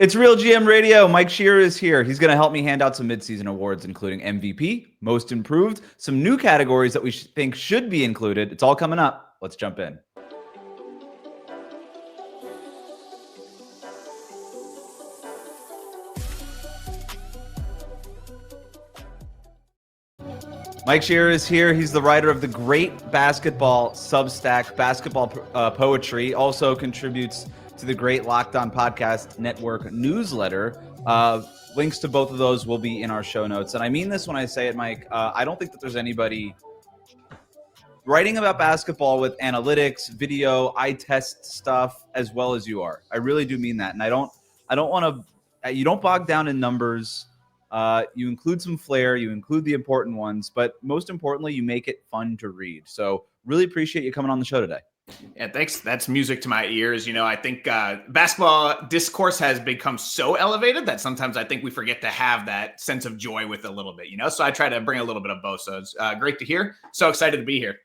It's Real GM Radio. Mike Shearer is here. He's going to help me hand out some midseason awards, including MVP, Most Improved, some new categories that we think should be included. It's all coming up. Let's jump in. Mike Shearer is here. He's the writer of the great basketball Substack, Basketball Poetry. Also contributes to the great Locked On Podcast Network newsletter. Links to both of those will be in our show notes. And I mean this when I say it, Mike. I don't think that there's anybody writing about basketball with analytics, video, eye test stuff as well as you are. I really do mean that. And I don't want to, you don't bog down in numbers. You include some flair, you include the important ones, but most importantly, you make it fun to read. So really appreciate you coming on the show today. Yeah, thanks. That's music to my ears. You know, I think basketball discourse has become so elevated that sometimes I think we forget to have that sense of joy with a little bit, you know? So I try to bring a little bit of both. So it's great to hear. So excited to be here.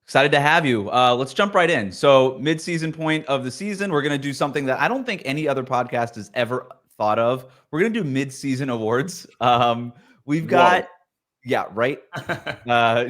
Excited to have you. Let's jump right in. So mid-season point of the season, we're going to do something that I don't think any other podcast has ever thought of. We're going to do mid-season awards. We've got... Whoa. Yeah, right.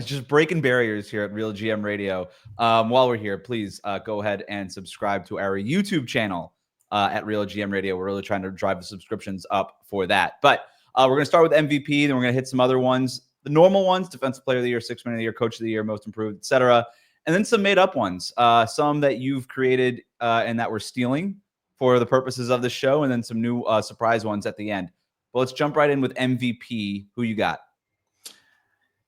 Just breaking barriers here at Real GM Radio. While we're here, please go ahead and subscribe to our YouTube channel at Real GM Radio. We're really trying to drive the subscriptions up for that. But we're going to start with MVP, then we're going to hit some other ones. The normal ones, Defensive Player of the Year, Sixth Man of the Year, Coach of the Year, Most Improved, etc. And then some made-up ones, some that you've created and that we're stealing for the purposes of the show, and then some new surprise ones at the end. But let's jump right in with MVP. Who you got?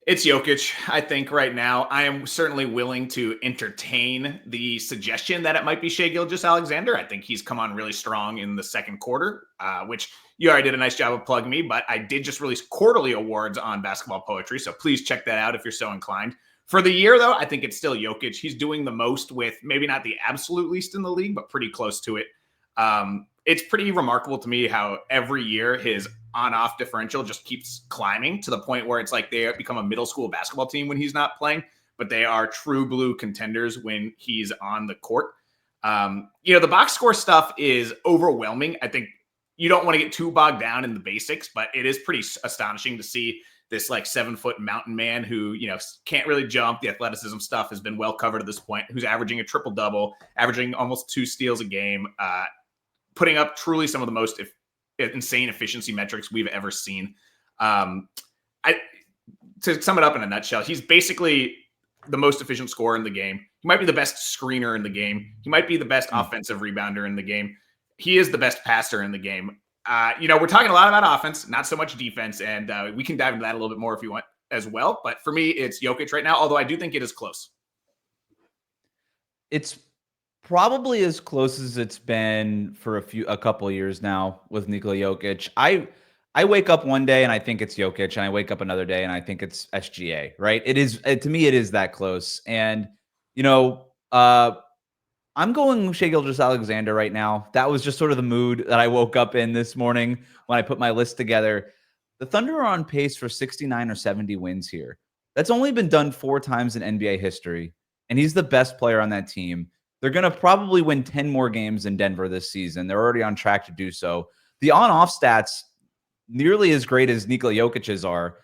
It's Jokic, I think, right now. I am certainly willing to entertain the suggestion that it might be Shai Gilgeous-Alexander. I think he's come on really strong in the second quarter, which you already did a nice job of plugging me, but I did just release quarterly awards on Basketball Poetry, so please check that out if you're so inclined. For the year, though, I think it's still Jokic. He's doing the most with maybe not the absolute least in the league, but pretty close to it. It's pretty remarkable to me how every year his on-off differential just keeps climbing to the point where it's like they become a middle school basketball team when he's not playing, but they are true blue contenders when he's on the court. The box score stuff is overwhelming. I think you don't want to get too bogged down in the basics, but it is pretty astonishing to see this like 7-foot mountain man who, can't really jump. The athleticism stuff has been well covered at this point, who's averaging a triple double, averaging almost 2 steals a game, putting up truly some of the most insane efficiency metrics we've ever seen. To sum it up in a nutshell, he's basically the most efficient scorer in the game. He might be the best screener in the game. He might be the best offensive rebounder in the game. He is the best passer in the game. We're talking a lot about offense, not so much defense, and we can dive into that a little bit more if you want as well. But for me, it's Jokic right now, although I do think it is close. It's probably as close as it's been for a couple of years now with Nikola Jokic. I wake up one day and I think it's Jokic, and I wake up another day and I think it's SGA, right? To me, it is that close. And, I'm going Shai Gilgeous-Alexander right now. That was just sort of the mood that I woke up in this morning when I put my list together. The Thunder are on pace for 69 or 70 wins here. That's only been done 4 times in NBA history, and he's the best player on that team. They're going to probably win 10 more games in Denver this season. They're already on track to do so. The on-off stats nearly as great as Nikola Jokic's are.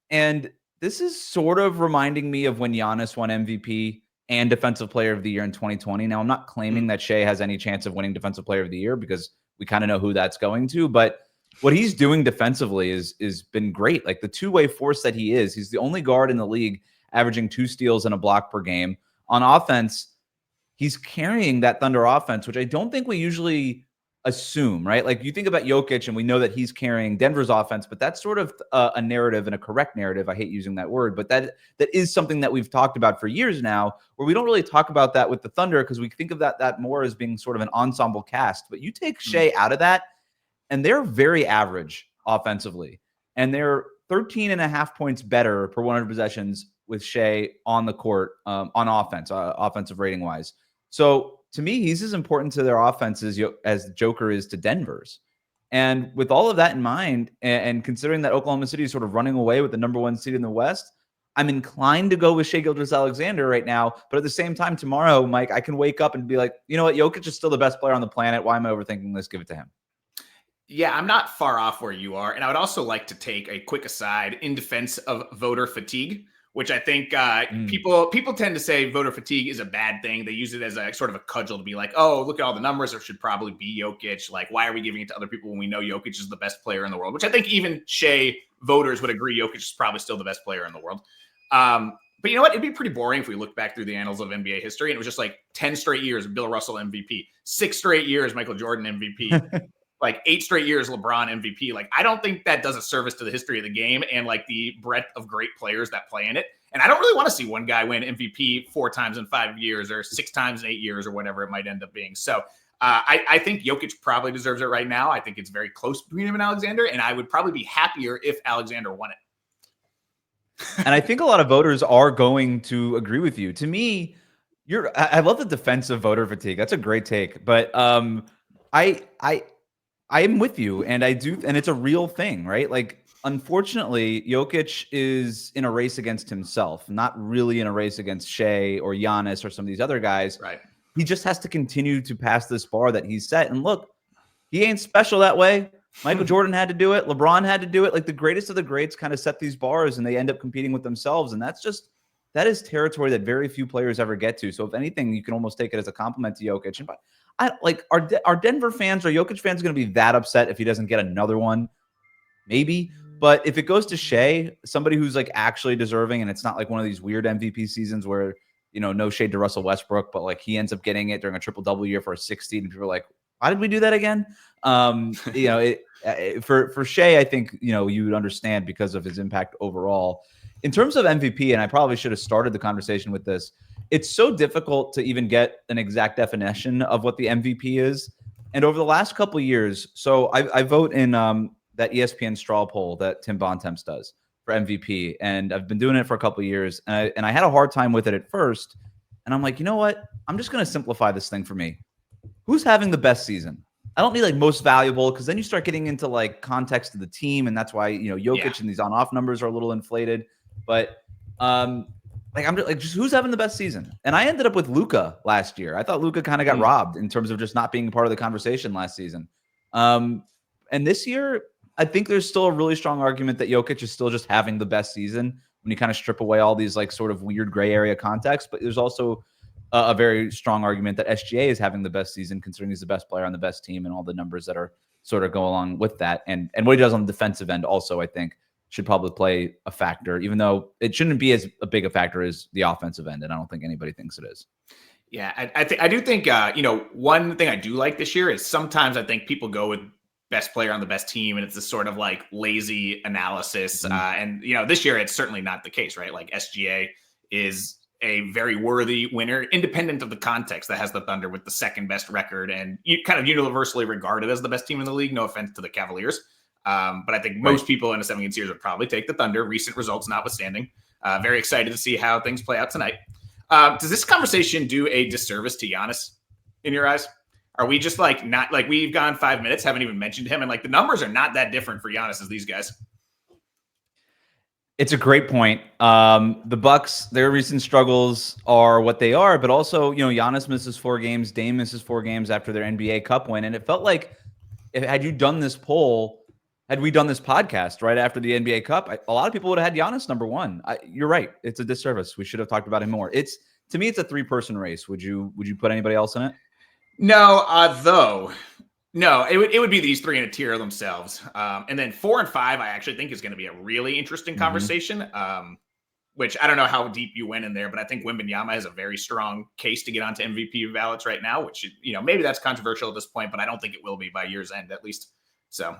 And this is sort of reminding me of when Giannis won MVP and Defensive Player of the Year in 2020. Now, I'm not claiming that Shai has any chance of winning Defensive Player of the Year because we kind of know who that's going to. But what he's doing defensively is been great. Like the two-way force that he is. He's the only guard in the league averaging 2 steals and a block per game. On offense, he's carrying that Thunder offense, which I don't think we usually assume, right? Like you think about Jokic and we know that he's carrying Denver's offense, but that's sort of a narrative and a correct narrative. I hate using that word, but that is something that we've talked about for years now, where we don't really talk about that with the Thunder because we think of that more as being sort of an ensemble cast. But you take Shai out of that, and they're very average offensively, and they're 13.5 points better per 100 possessions with Shai on the court on offense, offensive rating wise. So to me, he's as important to their offense as Joker is to Denver's. And with all of that in mind, and considering that Oklahoma City is sort of running away with the number 1 seed in the West, I'm inclined to go with Shai Gilgeous-Alexander right now, but at the same time, tomorrow, Mike, I can wake up and be like, you know what, Jokic is still the best player on the planet. Why am I overthinking this? Give it to him. Yeah, I'm not far off where you are. And I would also like to take a quick aside in defense of voter fatigue, which I think people tend to say voter fatigue is a bad thing. They use it as a sort of a cudgel to be like, oh, look at all the numbers. There should probably be Jokic. Like, why are we giving it to other people when we know Jokic is the best player in the world? Which I think even Shai voters would agree Jokic is probably still the best player in the world. But you know what? It'd be pretty boring if we look back through the annals of NBA history and it was just like 10 straight years Bill Russell MVP, 6 straight years Michael Jordan MVP. Like 8 straight years LeBron MVP. Like, I don't think that does a service to the history of the game and like the breadth of great players that play in it. And I don't really want to see one guy win MVP 4 times in 5 years or 6 times in 8 years or whatever it might end up being. So I think Jokic probably deserves it right now. I think it's very close between him and Alexander, and I would probably be happier if Alexander won it. And I think a lot of voters are going to agree with you. To me, I love the defensive voter fatigue. That's a great take. But I am with you, and I do, and it's a real thing, right? Like, unfortunately, Jokic is in a race against himself, not really in a race against Shai or Giannis or some of these other guys. Right. He just has to continue to pass this bar that he's set. And look, he ain't special that way. Michael Jordan had to do it. LeBron had to do it. Like, the greatest of the greats kind of set these bars, and they end up competing with themselves. And that is territory that very few players ever get to. So if anything, you can almost take it as a compliment to Jokic. And are Denver fans or Jokic fans going to be that upset if he doesn't get another one? Maybe. But if it goes to Shai, somebody who's like actually deserving, and it's not like one of these weird MVP seasons where, you know, no shade to Russell Westbrook, but like he ends up getting it during a triple-double year for a 60, and people are like, why did we do that again? You know, for Shai, I think, you know, you would understand because of his impact overall. In terms of MVP, and I probably should have started the conversation with this, it's so difficult to even get an exact definition of what the MVP is. And over the last couple of years, so I vote in that ESPN straw poll that Tim Bontemps does for MVP. And I've been doing it for a couple of years. And I had a hard time with it at first. And I'm like, you know what? I'm just going to simplify this thing for me. Who's having the best season? I don't need like most valuable, because then you start getting into like context of the team. And that's why, you know, Jokic and these on-off numbers are a little inflated. But like, I'm just who's having the best season? And I ended up with Luka last year. I thought Luka kind of got robbed in terms of just not being part of the conversation last season. And this year, I think there's still a really strong argument that Jokic is still just having the best season when you kind of strip away all these like sort of weird gray area context. But there's also a very strong argument that SGA is having the best season, considering he's the best player on the best team and all the numbers that are sort of go along with that. And what he does on the defensive end also, I think, should probably play a factor, even though it shouldn't be as a big a factor as the offensive end. And I don't think anybody thinks it is. Yeah, I do think, you know, one thing I do like this year is sometimes I think people go with best player on the best team, and it's this sort of like lazy analysis. And, you know, this year it's certainly not the case, right? Like SGA is a very worthy winner, independent of the context, that has the Thunder with the second best record and kind of universally regarded as the best team in the league. No offense to the Cavaliers. But I think most people in a 7-game series would probably take the Thunder, recent results notwithstanding. Very excited to see how things play out tonight. Does this conversation do a disservice to Giannis in your eyes? Are we just like not like we've gone 5 minutes, haven't even mentioned him, and like the numbers are not that different for Giannis as these guys? It's a great point. The Bucks, their recent struggles are what they are, but also, you know, Giannis misses 4 games, Dame misses 4 games after their NBA Cup win, and it felt like had you done this poll, had we done this podcast right after the NBA Cup, a lot of people would have had Giannis number 1. You're right; it's a disservice. We should have talked about him more. To me, it's a 3-person race. Would you put anybody else in it? No, No, it would be these 3 in a tier themselves. And then 4 and 5, I actually think is going to be a really interesting conversation, which I don't know how deep you went in there, but I think Wembanyama has a very strong case to get onto MVP ballots right now, which, you know, maybe that's controversial at this point, but I don't think it will be by year's end, at least. So.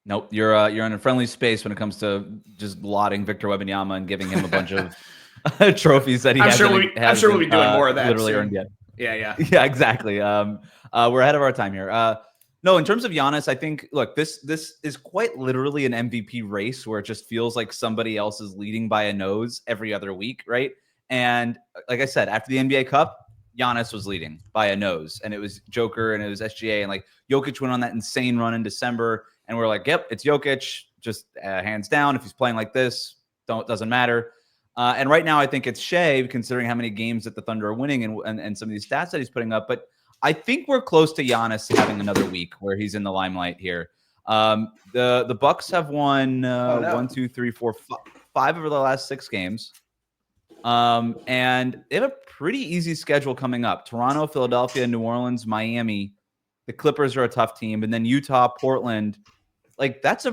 Nope. You're in a friendly space when it comes to just lauding Victor Wembanyama and giving him a bunch of trophies that he hasn't I'm sure we'll be doing more of that literally soon. earned yet. Yeah. Yeah, exactly. We're ahead of our time here. No, in terms of Giannis, I think, look, this is quite literally an MVP race where it just feels like somebody else is leading by a nose every other week, right? And like I said, after the NBA Cup, Giannis was leading by a nose, and it was Joker and it was SGA, and like Jokic went on that insane run in December, and we're like, yep, it's Jokic, just hands down. If he's playing like this, doesn't matter. And right now, I think it's Shai, considering how many games that the Thunder are winning and some of these stats that he's putting up. But I think we're close to Giannis having another week where he's in the limelight here. The Bucks have won 1, 2, 3, 4, 5 of the last 6 games. And they have a pretty easy schedule coming up. Toronto, Philadelphia, New Orleans, Miami. The Clippers are a tough team. And then Utah, Portland. Like, that's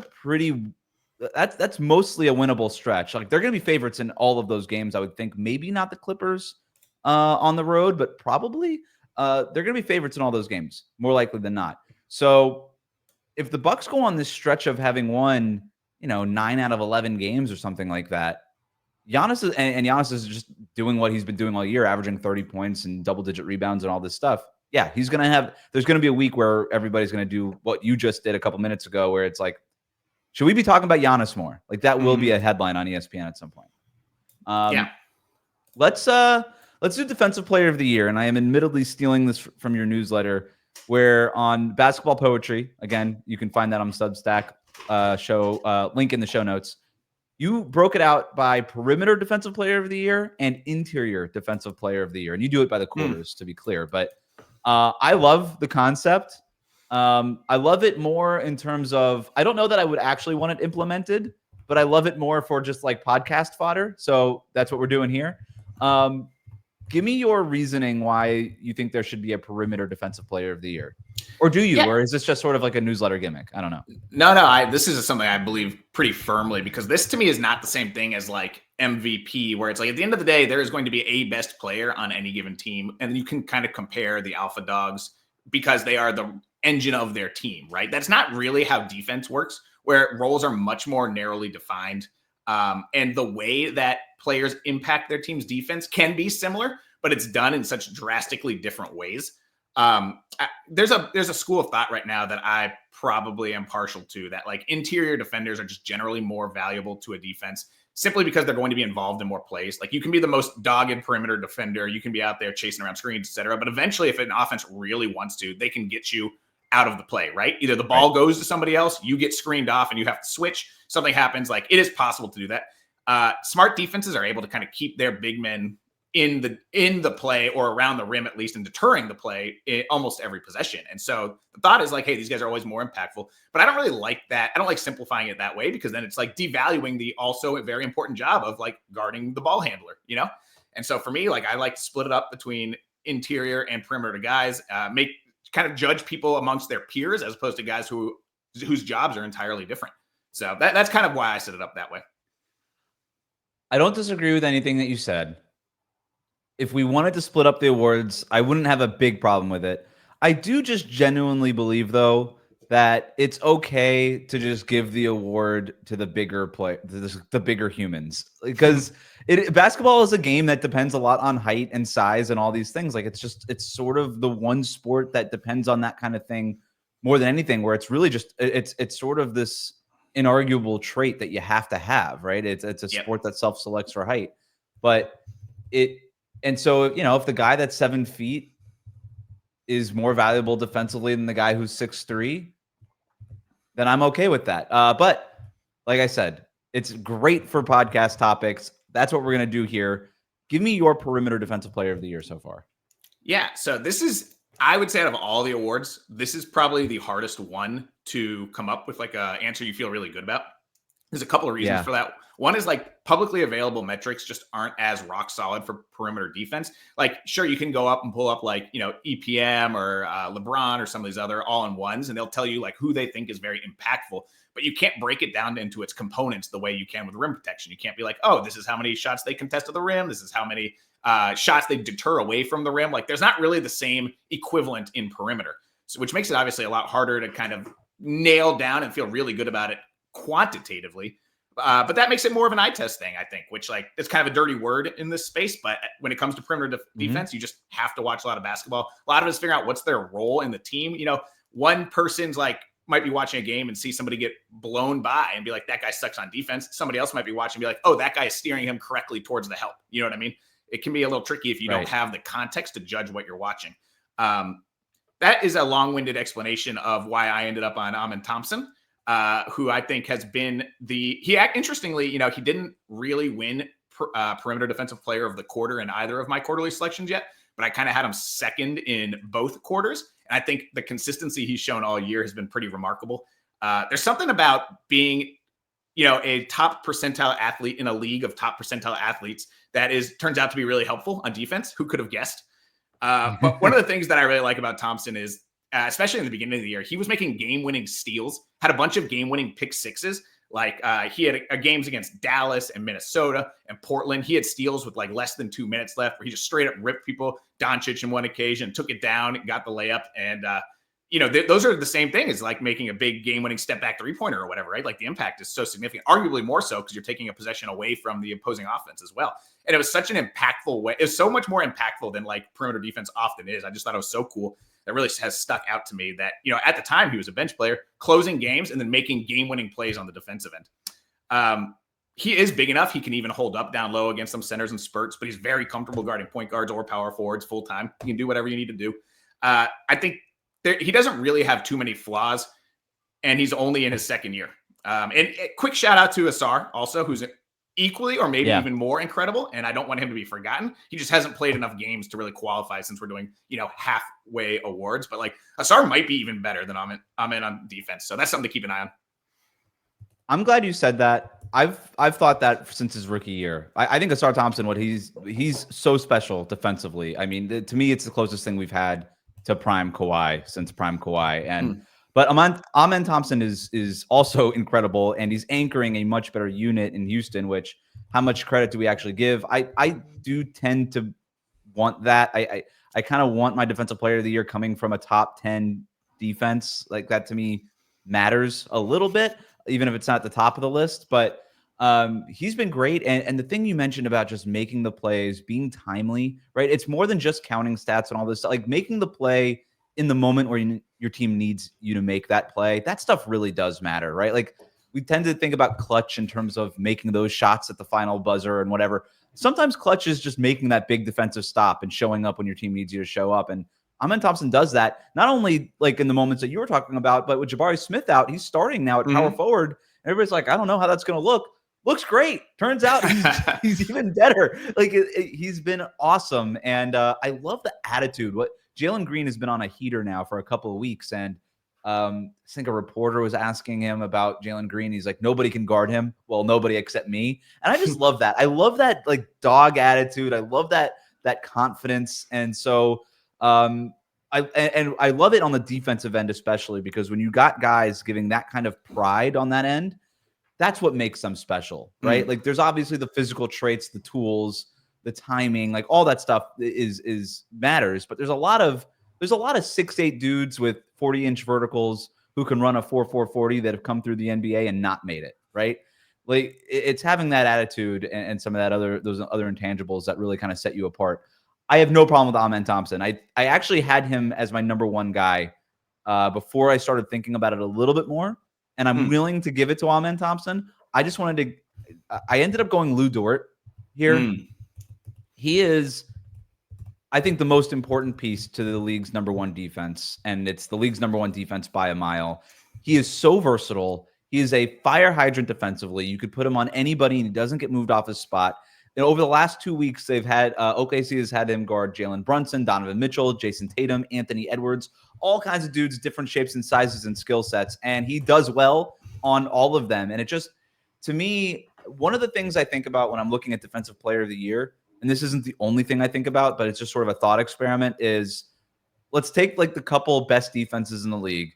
mostly a winnable stretch. Like, they're going to be favorites in all of those games, I would think. Maybe not the Clippers on the road, but probably they're going to be favorites in all those games, more likely than not. So if the Bucks go on this stretch of having won, 9 out of 11 games or something like that, Giannis is just doing what he's been doing all year, averaging 30 points and double-digit rebounds and all this stuff. Yeah, there's going to be a week where everybody's going to do what you just did a couple minutes ago, where it's like, should we be talking about Giannis more? Like, that will be a headline on ESPN at some point. Yeah. Let's do Defensive Player of the Year. And I am admittedly stealing this from your newsletter, where on Basketball Poetry, again, you can find that on Substack show, link in the show notes. You broke it out by perimeter defensive player of the year and interior defensive player of the year. And you do it by the quarters, to be clear. But I love the concept. I love it more in terms of, I don't know that I would actually want it implemented, but I love it more for just like podcast fodder. So that's what we're doing here. Give me your reasoning why you think there should be a perimeter defensive player of the year. Or do you? Yeah. Or is this just sort of like a newsletter gimmick? I don't know. No. This is something I believe pretty firmly, because this to me is not the same thing as like MVP, where it's like at the end of the day, there is going to be a best player on any given team. And you can kind of compare the alpha dogs because they are the engine of their team, right? That's not really how defense works, where roles are much more narrowly defined. And the way that players impact their team's defense can be similar, but it's done in such drastically different ways. There's a school of thought right now that I probably am partial to, that like interior defenders are just generally more valuable to a defense simply because they're going to be involved in more plays. Like, you can be the most dogged perimeter defender, you can be out there chasing around screens, etc. But eventually, if an offense really wants to, they can get you out of the play, right? Either the ball goes to somebody else, you get screened off and you have to switch, something happens. Like, it is possible to do that. Smart defenses are able to kind of keep their big men in the play, or around the rim at least, and deterring the play in almost every possession. And so the thought is like, hey, these guys are always more impactful. But I don't really like that. I don't like simplifying it that way, because then it's like devaluing the also a very important job of like guarding the ball handler, And so for me, like, I like to split it up between interior and perimeter guys, kind of judge people amongst their peers as opposed to guys whose jobs are entirely different. So that's kind of why I set it up that way. I don't disagree with anything that you said. If we wanted to split up the awards, I wouldn't have a big problem with it. I do just genuinely believe, though, that it's okay to just give the award to the bigger the bigger humans, because basketball is a game that depends a lot on height and size and all these things. Like, it's sort of the one sport that depends on that kind of thing more than anything, where it's really just it's sort of this inarguable trait that you have to have, right? It's a sport that self-selects for height, and so, if the guy that's 7 feet is more valuable defensively than the guy who's 6'3", then I'm okay with that. But like I said, it's great for podcast topics. That's what we're going to do here. Give me your perimeter defensive player of the year so far. Yeah. So this is, I would say, out of all the awards, this is probably the hardest one to come up with like a answer you feel really good about. There's a couple of reasons for that. One is like publicly available metrics just aren't as rock solid for perimeter defense. Like, sure, you can go up and pull up like, EPM or LeBron or some of these other all-in-ones, and they'll tell you like who they think is very impactful, but you can't break it down into its components the way you can with rim protection. You can't be like, oh, this is how many shots they contest to the rim. This is how many shots they deter away from the rim. Like, there's not really the same equivalent in perimeter, which makes it obviously a lot harder to kind of nail down and feel really good about it quantitatively. But that makes it more of an eye test thing, I think, which like it's kind of a dirty word in this space. But when it comes to perimeter defense, you just have to watch a lot of basketball. A lot of us figure out what's their role in the team. One person's like might be watching a game and see somebody get blown by and be like, that guy sucks on defense. Somebody else might be watching and be like, oh, that guy is steering him correctly towards the help. You know what I mean? It can be a little tricky if you don't have the context to judge what you're watching. That is a long-winded explanation of why I ended up on Thompson. who I think has been interestingly, he didn't really win perimeter defensive player of the quarter in either of my quarterly selections yet, but I kind of had him second in both quarters. And I think the consistency he's shown all year has been pretty remarkable. There's something about being, a top percentile athlete in a league of top percentile athletes that turns out to be really helpful on defense. Who could have guessed? But one of the things that I really like about Thompson is, especially in the beginning of the year, he was making game-winning steals, had a bunch of game-winning pick sixes. Like he had games against Dallas and Minnesota and Portland. He had steals with like less than 2 minutes left where he just straight up ripped people. Doncic in one occasion, took it down, got the layup. And, those are the same thing as like making a big game-winning step-back three-pointer or whatever, right? Like the impact is so significant, arguably more so because you're taking a possession away from the opposing offense as well. And it was such an impactful way. It was so much more impactful than like perimeter defense often is. I just thought it was so cool. That really has stuck out to me that, at the time he was a bench player, closing games and then making game-winning plays on the defensive end. He is big enough. He can even hold up down low against some centers and spurts, but he's very comfortable guarding point guards or power forwards full time. He can do whatever you need to do. I think he doesn't really have too many flaws, and he's only in his second year. And quick shout out to Asar also, who's equally or maybe even more incredible, and I don't want him to be forgotten. He just hasn't played enough games to really qualify since we're doing, halfway awards. But like Asar might be even better than Amen on defense, so that's something to keep an eye on. I'm glad you said that. I've thought that since his rookie year. I think Asar Thompson, he's so special defensively. I mean, to me, it's the closest thing we've had to prime Kawhi since prime Kawhi. And but Amen Thompson is also incredible, and he's anchoring a much better unit in Houston. Which, how much credit do we actually give? I do tend to want that. I kind of want my defensive player of the year coming from a top 10 defense. Like that to me matters a little bit, even if it's not at the top of the list. But he's been great. And the thing you mentioned about just making the plays, being timely, right? It's more than just counting stats and all this stuff. Like making the play in the moment where your team needs you to make that play. That stuff really does matter, right? Like we tend to think about clutch in terms of making those shots at the final buzzer and whatever. Sometimes clutch is just making that big defensive stop and showing up when your team needs you to show up. And Amen Thompson does that, not only like in the moments that you were talking about, but with Jabari Smith out, he's starting now at power forward. Everybody's like, I don't know how that's going to look. Looks great. Turns out he's even better. Like he's been awesome. And I love the attitude. What Jalen Green has been on a heater now for a couple of weeks. And I think a reporter was asking him about Jalen Green. He's like, nobody can guard him. Well, nobody except me. And I just love that. I love that like dog attitude. I love that confidence. And so I love it on the defensive end, especially because when you got guys giving that kind of pride on that end, that's what makes them special, right? Like there's obviously the physical traits, the tools, the timing, like all that stuff is matters. But there's a lot of 6'8" dudes with 40-inch verticals who can run a 4.40 that have come through the NBA and not made it, right? Like it's having that attitude and some of those other intangibles that really kind of set you apart. I have no problem with Amen Thompson. I actually had him as my number one guy before I started thinking about it a little bit more. And I'm willing to give it to Amen Thompson. I just wanted to – I ended up going Lou Dort here. He is, I think, the most important piece to the league's number one defense, and it's the league's number one defense by a mile. He is so versatile. He is a fire hydrant defensively. You could put him on anybody, and he doesn't get moved off his spot. And over the last 2 weeks, they've had OKC has had him guard Jalen Brunson, Donovan Mitchell, Jason Tatum, Anthony Edwards, all kinds of dudes, different shapes and sizes and skill sets. And he does well on all of them. And it just, to me, one of the things I think about when I'm looking at Defensive Player of the Year, and this isn't the only thing I think about, but it's just sort of a thought experiment, is let's take like the couple best defenses in the league.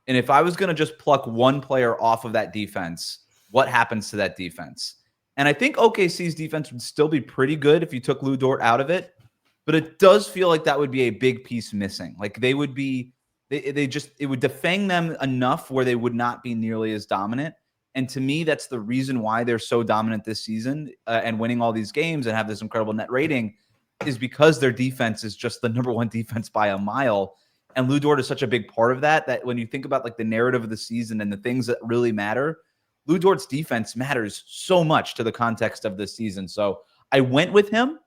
And if I was going to just pluck one player off of that defense, what happens to that defense? And I think OKC's defense would still be pretty good if you took Lou Dort out of it. But it does feel like that would be a big piece missing. Like they would be, it would defang them enough where they would not be nearly as dominant. And to me, that's the reason why they're so dominant this season and winning all these games and have this incredible net rating, is because their defense is just the number one defense by a mile. And Lou Dort is such a big part of that, that when you think about like the narrative of the season and the things that really matter, Lou Dort's defense matters so much to the context of this season. So I went with him,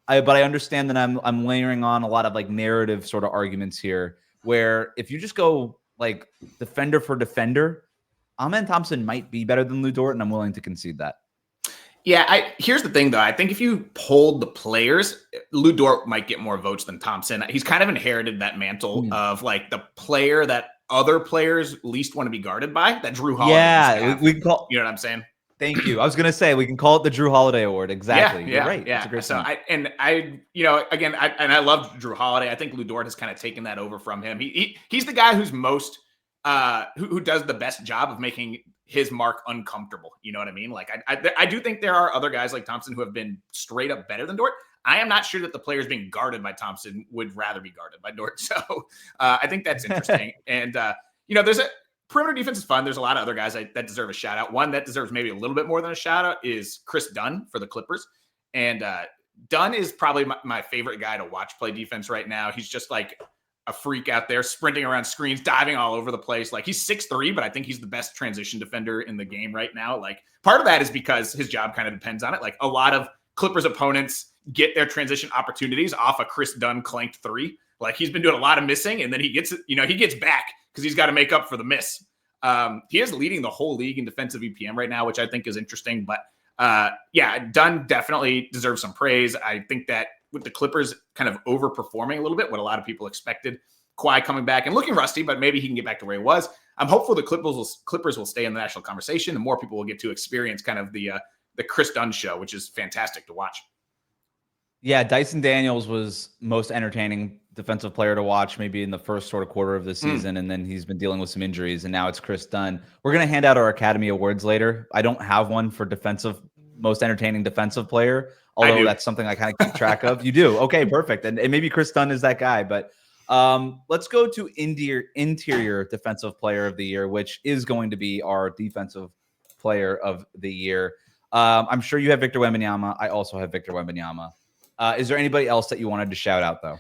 but I understand that I'm layering on a lot of like narrative sort of arguments here, where if you just go like defender for defender, Amen Thompson might be better than Lu Dort, and I'm willing to concede that. Yeah, here's the thing, though. I think if you polled the players, Lu Dort might get more votes than Thompson. He's kind of inherited that mantle of like the player that other players least want to be guarded by, that Drew Holiday. Yeah, we can call. You know what I'm saying? Thank you. I was gonna say we can call it the Drew Holiday Award. Exactly. Yeah, You're right. Yeah. It's a great so point. I love Drew Holiday. I think Lu Dort has kind of taken that over from him. He's the guy who's most who does the best job of making his mark uncomfortable. You know what I mean? Like I do think there are other guys like Thompson who have been straight up better than Dort. I am not sure that the players being guarded by Thompson would rather be guarded by Dort. So I think that's interesting. And there's a perimeter defense is fun. There's a lot of other guys that deserve a shout out. One that deserves maybe a little bit more than a shout out is Chris Dunn for the Clippers. And Dunn is probably my favorite guy to watch play defense right now. He's just like a freak out there, sprinting around screens, diving all over the place. Like he's 6'3", but I think he's the best transition defender in the game right now. Like part of that is because his job kind of depends on it. Like a lot of Clippers opponents get their transition opportunities off a Chris Dunn clanked three. Like he's been doing a lot of missing, and then he gets back because he's got to make up for the miss. He is leading the whole league in defensive EPM right now, which I think is interesting. But Dunn definitely deserves some praise. I think that with the Clippers kind of overperforming a little bit, what a lot of people expected, Kawhi coming back and looking rusty, but maybe he can get back to where he was. I'm hopeful the Clippers will stay in the national conversation, and more people will get to experience kind of the Chris Dunn show, which is fantastic to watch. Yeah, Dyson Daniels was most entertaining defensive player to watch maybe in the first sort of quarter of the season, and then he's been dealing with some injuries, and now it's Chris Dunn. We're going to hand out our Academy Awards later. I don't have one for most entertaining defensive player, although that's something I kind of keep track of. You do? Okay, perfect. And maybe Chris Dunn is that guy, but let's go to interior defensive player of the year, which is going to be our defensive player of the year. I'm sure you have Victor Wembanyama. I also have Victor Wembanyama. Is there anybody else that you wanted to shout out, though?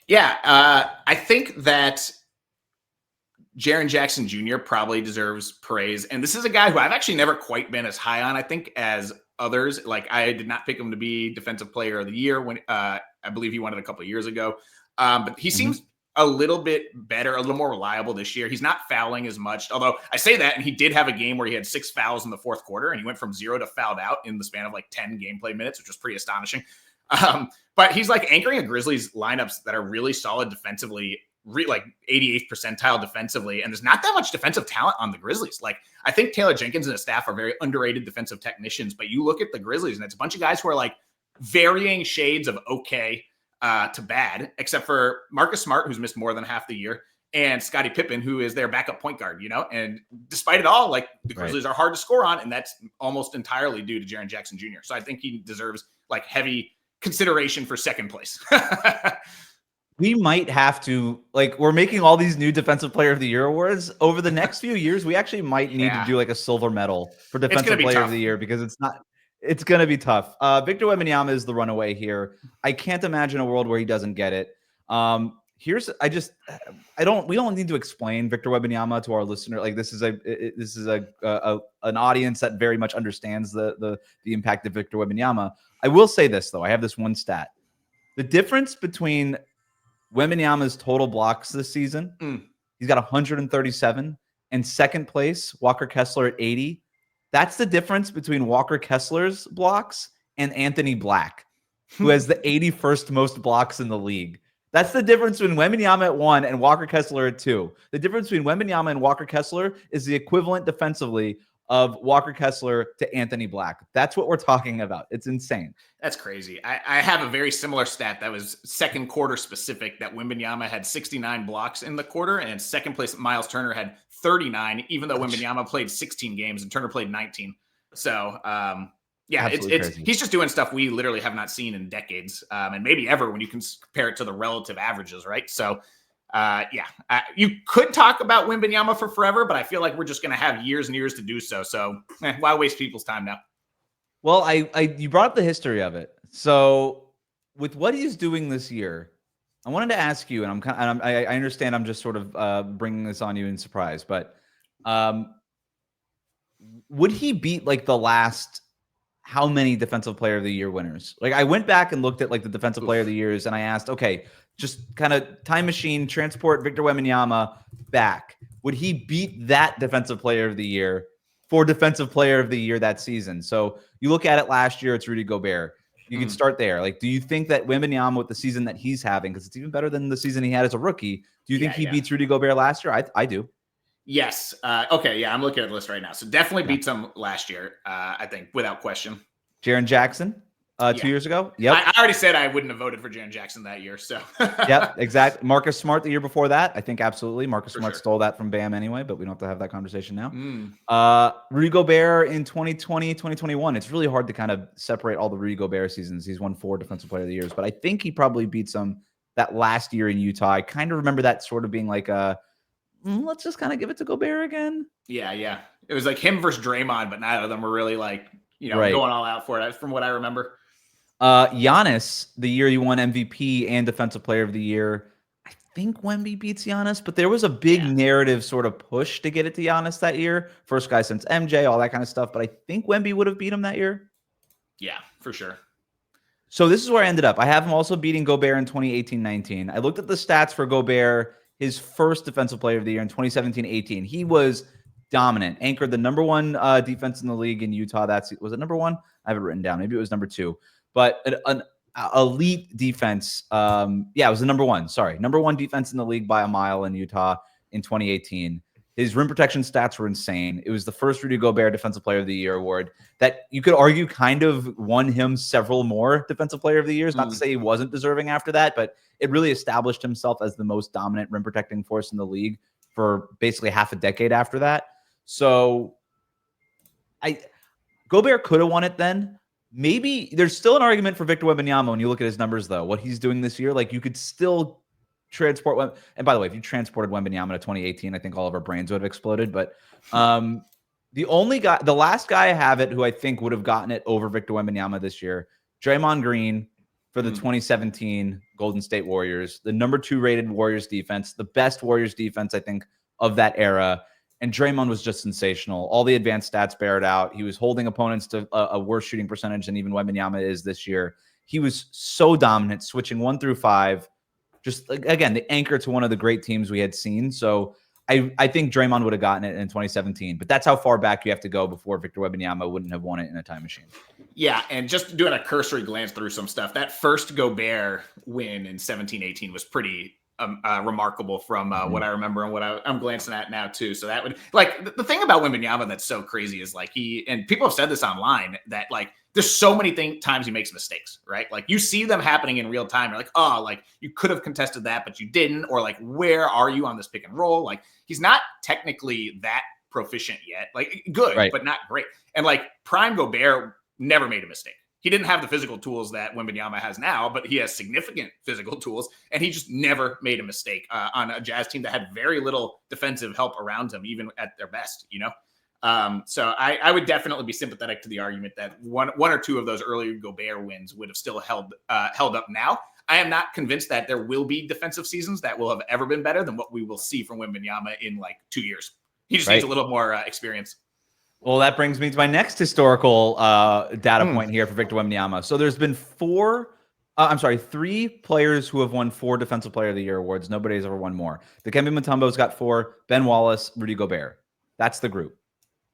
Yeah, I think that Jaren Jackson Jr. probably deserves praise. And this is a guy who I've actually never quite been as high on, I think, as others. Like, I did not pick him to be defensive player of the year when I believe he won it a couple of years ago. But he seems a little bit better, a little more reliable this year. He's not fouling as much, although I say that, and he did have a game where he had 6 fouls in the fourth quarter, and he went from 0 to fouled out in the span of like 10 gameplay minutes, which was pretty astonishing. But he's like anchoring a Grizzlies lineups that are really solid defensively, like 88th percentile defensively. And there's not that much defensive talent on the Grizzlies. Like I think Taylor Jenkins and his staff are very underrated defensive technicians, but you look at the Grizzlies and it's a bunch of guys who are like varying shades of okay to bad, except for Marcus Smart, who's missed more than half the year, and Scottie Pippen, who is their backup point guard, and despite it all, like the Grizzlies are hard to score on, and that's almost entirely due to Jaren Jackson Jr. So I think he deserves like heavy consideration for second place. We might have to, like, we're making all these new defensive player of the year awards over the next few years. We actually might need to do like a silver medal for defensive player of the year, because it's going to be tough. Victor Wembanyama is the runaway here. I can't imagine a world where he doesn't get it. We don't need to explain Victor Wembanyama to our listener. Like this is an audience that very much understands the impact of Victor Wembanyama. I will say this though. I have this one stat. The difference between Wembanyama's total blocks this season, he's got 137, and second place, Walker Kessler at 80. That's the difference between Walker Kessler's blocks and Anthony Black, who has the 81st most blocks in the league. That's the difference between Wembanyama at 1 and Walker Kessler at 2. The difference between Wembanyama and Walker Kessler is the equivalent defensively of Walker Kessler to Anthony Black. That's what we're talking about. It's insane. That's crazy. I have a very similar stat that was second quarter specific, that Wembanyama had 69 blocks in the quarter, and second place Miles Turner had 39, even though Wembanyama played 16 games and Turner played 19. So, he's just doing stuff we literally have not seen in decades, and maybe ever when you can compare it to the relative averages, right? So, you could talk about Wembanyama for forever, but I feel like we're just going to have years and years to do so. So why waste people's time now? Well, you brought up the history of it. So with what he's doing this year, I wanted to ask you, and I understand I'm just sort of bringing this on you in surprise, but would he beat like the last how many defensive player of the year winners? Like I went back and looked at like the defensive player of the years, and I asked, okay, just kind of time machine, transport Victor Wembanyama back. would he beat that defensive player of the year for defensive player of the year that season? So you look at it last year, it's Rudy Gobert. You can start there. Like, do you think that Wembanyama, with the season that he's having, because it's even better than the season he had as a rookie, do you think he beats Rudy Gobert last year? I do. Yes. Okay. Yeah, I'm looking at the list right now. So definitely beats him last year, I think, without question. Jaren Jackson 2 years ago? Yep. I already said I wouldn't have voted for Jaren Jackson that year. So yep, exactly. Marcus Smart the year before that, I think absolutely. Marcus Smart stole that from Bam anyway, but we don't have to have that conversation now. Rudy Gobert in 2020, 2021. It's really hard to kind of separate all the Rudy Gobert seasons. He's won 4 Defensive Player of the Years, but I think he probably beats him that last year in Utah. I kind of remember that sort of being like let's just kind of give it to Gobert again. Yeah. It was like him versus Draymond, but neither of them were really like, going all out for it, from what I remember. Giannis, the year he won MVP and Defensive Player of the Year, I think Wemby beats Giannis, but there was a big narrative sort of push to get it to Giannis that year. First guy since MJ, all that kind of stuff. But I think Wemby would have beat him that year. Yeah, for sure. So this is where I ended up. I have him also beating Gobert in 2018-19. I looked at the stats for Gobert, his first Defensive Player of the Year in 2017-18. He was dominant, anchored the number 1 defense in the league in Utah. Was it number 1? I have it written down. Maybe it was number 2. But an elite defense. It was the number 1. Sorry. Number 1 defense in the league by a mile in Utah in 2018. His rim protection stats were insane. It was the first Rudy Gobert Defensive Player of the Year award that you could argue kind of won him several more Defensive Player of the Years. Not to say he wasn't deserving after that, but it really established himself as the most dominant rim protecting force in the league for basically half a decade after that. So Gobert could have won it then. Maybe there's still an argument for Victor Wembanyama when you look at his numbers, though. What he's doing this year, like you could still transport. And by the way, if you transported Wembanyama to 2018, I think all of our brains would have exploded. But the last guy I have it who I think would have gotten it over Victor Wembanyama this year, Draymond Green for the 2017 Golden State Warriors, the number 2 rated Warriors defense, the best Warriors defense, I think, of that era. And Draymond was just sensational. All the advanced stats bear it out. He was holding opponents to a worse shooting percentage than even Wembanyama is this year. He was so dominant, switching 1 through 5. Just, again, the anchor to one of the great teams we had seen. So I think Draymond would have gotten it in 2017. But that's how far back you have to go before Victor Wembanyama wouldn't have won it in a time machine. Yeah, and just doing a cursory glance through some stuff, that first Gobert win in 17-18 was pretty remarkable from what I remember and what I'm glancing at now too. So that would, like, the thing about Wembanyama that's so crazy is like and people have said this online, that like there's so many times he makes mistakes, right? Like you see them happening in real time. You're like, oh, like you could have contested that, but you didn't. Or like, where are you on this pick and roll? Like he's not technically that proficient yet. Like good, but not great. And like prime Gobert never made a mistake. He didn't have the physical tools that Wembanyama has now, but he has significant physical tools, and he just never made a mistake on a Jazz team that had very little defensive help around him, even at their best, So I would definitely be sympathetic to the argument that one or two of those early Gobert wins would have still held up now. I am not convinced that there will be defensive seasons that will have ever been better than what we will see from Wembanyama in like 2 years. He just needs a little more experience. Well, that brings me to my next historical data point here for Victor Wembanyama. So there's been 3 players who have won 4 Defensive Player of the Year awards. Nobody's ever won more. Dikembe Mutombo's got 4, Ben Wallace, Rudy Gobert. That's the group.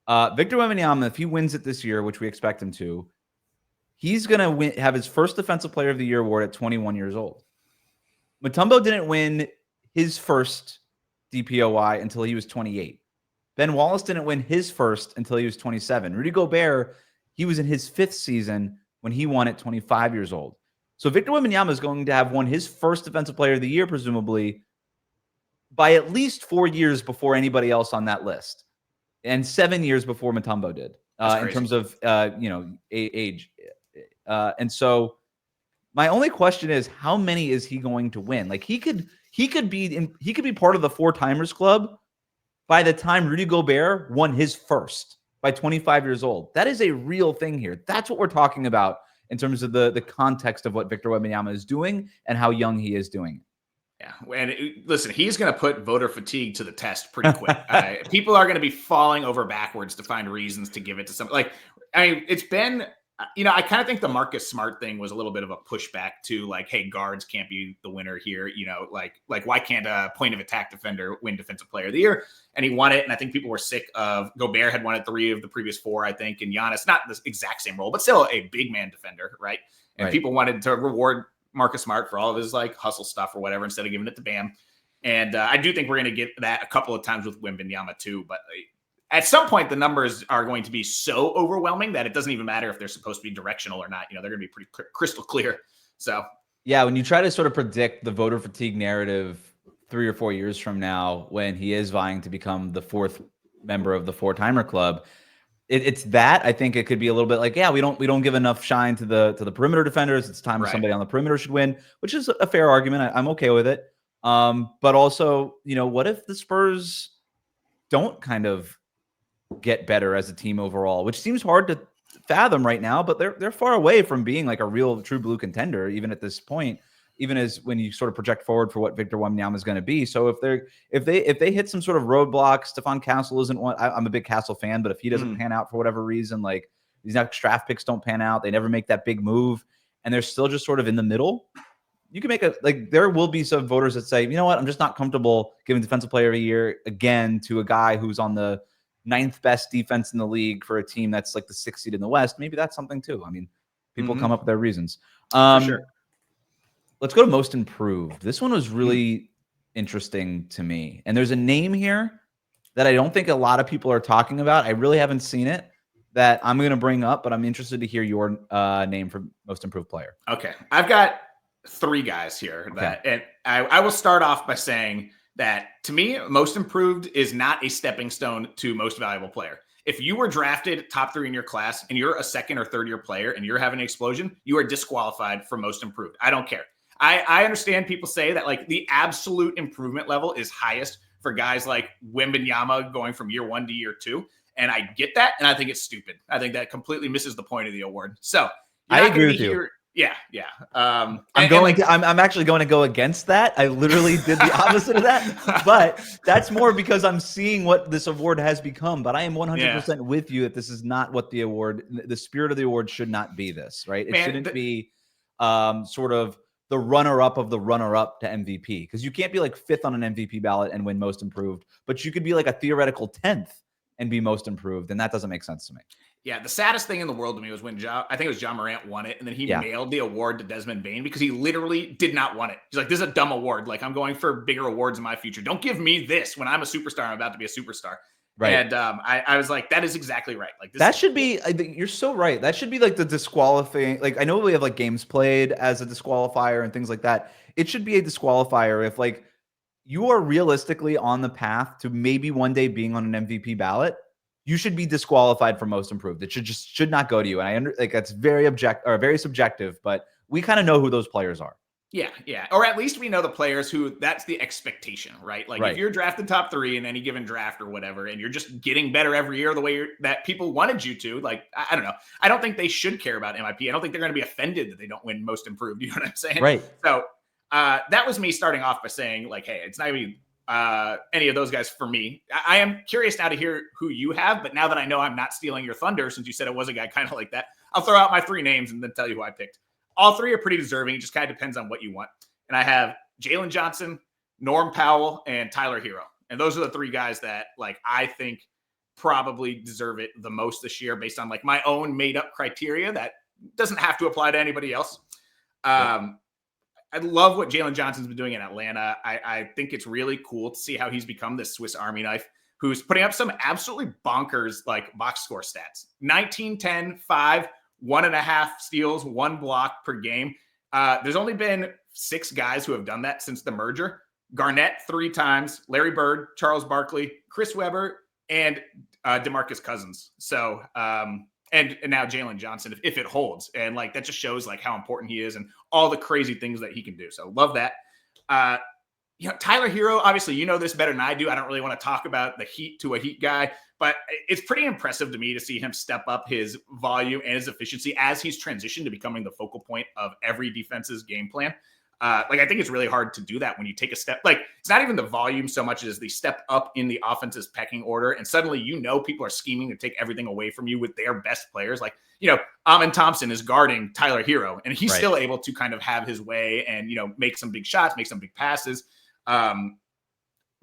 Victor Wembanyama, if he wins it this year, which we expect him to, he's going to have his first Defensive Player of the Year award at 21 years old. Mutombo didn't win his first DPOY until he was 28. Ben Wallace didn't win his first until he was 27. Rudy Gobert, he was in his 5th season when he won at 25 years old. So Victor Wembanyama is going to have won his first Defensive Player of the Year, presumably, by at least 4 years before anybody else on that list, and 7 years before Mutombo did, in terms of age. And so my only question is, how many is he going to win? Like he could be part of the 4-timers club by the time Rudy Gobert won his first by 25 years old. That is a real thing here. That's what we're talking about in terms of the context of what Victor Wembanyama is doing and how young he is doing. Yeah. And listen, he's going to put voter fatigue to the test pretty quick. People are going to be falling over backwards to find reasons to give it to somebody. It's been, I kind of think the Marcus Smart thing was a little bit of a pushback to like, hey, guards can't be the winner here. Like why can't a point of attack defender win Defensive Player of the Year? and he won it. And I think people were sick of Gobert had won it 3 of the previous 4, I think. And Giannis, not the exact same role, but still a big man defender, right? And people wanted to reward Marcus Smart for all of his like hustle stuff or whatever instead of giving it to Bam. And I do think we're going to get that a couple of times with Wembanyama too. But at some point, the numbers are going to be so overwhelming that it doesn't even matter if they're supposed to be directional or not. They're going to be pretty crystal clear. So, yeah, when you try to sort of predict the voter fatigue narrative 3 or 4 years from now, when he is vying to become the 4th member of the 4-timer club, it's that. I think it could be a little bit like, yeah, we don't give enough shine to the perimeter defenders. It's time somebody on the perimeter should win, which is a fair argument. I'm okay with it. But also, what if the Spurs don't kind of get better as a team overall, which seems hard to fathom right now, but they're far away from being like a real true blue contender, even at this point, even as when you sort of project forward for what Victor Wembanyama is going to be. So if they hit some sort of roadblock, Stephon Castle isn't one. I'm a big Castle fan, but if he doesn't pan out for whatever reason, like these next draft picks don't pan out, they never make that big move, and they're still just sort of in the middle. You can make there will be some voters that say, you know what, I'm just not comfortable giving defensive player of the year again to a guy who's on the 9th best defense in the league for a team that's like the 6th seed in the West. Maybe that's something too. I mean, people come up with their reasons. For sure. Let's go to most improved. This one was really interesting to me. And there's a name here that I don't think a lot of people are talking about. I really haven't seen it that I'm going to bring up, but I'm interested to hear your name for most improved player. Okay. I've got 3 guys here. And I will start off by saying that to me, most improved is not a stepping stone to most valuable player. If you were drafted top 3 in your class and you're a 2nd or 3rd year player and you're having an explosion, you are disqualified for most improved. I don't care. I understand people say that like the absolute improvement level is highest for guys like Wembanyama going from year 1 to year 2. And I get that. And I think it's stupid. I think that completely misses the point of the award. So I agree with you. Yeah. I'm actually going to go against that. I literally did the opposite of that, but that's more because I'm seeing what this award has become. But I am 100% with you that this is not what the award, the spirit of the award should not be this, right? It shouldn't be sort of the runner-up of the runner-up to MVP, because you can't be like 5th on an MVP ballot and win most improved, but you could be like a theoretical 10th and be most improved, and that doesn't make sense to me. Yeah, the saddest thing in the world to me was when I think it was Ja Morant won it, and then he mailed the award to Desmond Bane because he literally did not want it. He's like, this is a dumb award. Like, I'm going for bigger awards in my future. Don't give me this when I'm a superstar. I'm about to be a superstar. Right. And I was like, that is exactly right. Like that should be, I think you're so right. That should be like the disqualifying. Like, I know we have like games played as a disqualifier and things like that. It should be a disqualifier if like you are realistically on the path to maybe one day being on an MVP ballot. You should be disqualified for most improved. It should not go to you. And that's very very subjective, but we kind of know who those players are. Yeah. Or at least we know the players who that's the expectation, right? Like if you're drafted top 3 in any given draft or whatever, and you're just getting better every year the way that people wanted you to, like, I don't know. I don't think they should care about MIP. I don't think they're going to be offended that they don't win most improved. You know what I'm saying? Right. So that was me starting off by saying like, hey, it's not even any of those guys for me. I am curious now to hear who you have, but now that I know I'm not stealing your thunder, since you said it was a guy kind of like that, I'll throw out my 3 names and then tell you who I picked. All 3 are pretty deserving. It just kind of depends on what you want. And I have Jalen Johnson, Norm Powell, and Tyler Herro. And those are the 3 guys that like I think probably deserve it the most this year based on like my own made up criteria that doesn't have to apply to anybody else. I love what Jalen Johnson's been doing in Atlanta. I think it's really cool to see how he's become this Swiss Army knife who's putting up some absolutely bonkers like box score stats. 19, 10, 5, 1.5 steals, 1 block per game. There's only been 6 guys who have done that since the merger. Garnett 3 times, Larry Bird, Charles Barkley, Chris Webber, and DeMarcus Cousins. So, and now Jalen Johnson, if it holds. And like, that just shows like how important he is and all the crazy things that he can do. So love that. Tyler Herro, obviously, you know this better than I do. I don't really want to talk about the Heat to a Heat guy, but it's pretty impressive to me to see him step up his volume and his efficiency as he's transitioned to becoming the focal point of every defense's game plan. I think it's really hard to do that when you take a step. Like, it's not even the volume so much as the step up in the offense's pecking order. And suddenly, people are scheming to take everything away from you with their best players. Like, Amin Thompson is guarding Tyler Herro, and he's still able to kind of have his way and, make some big shots, make some big passes.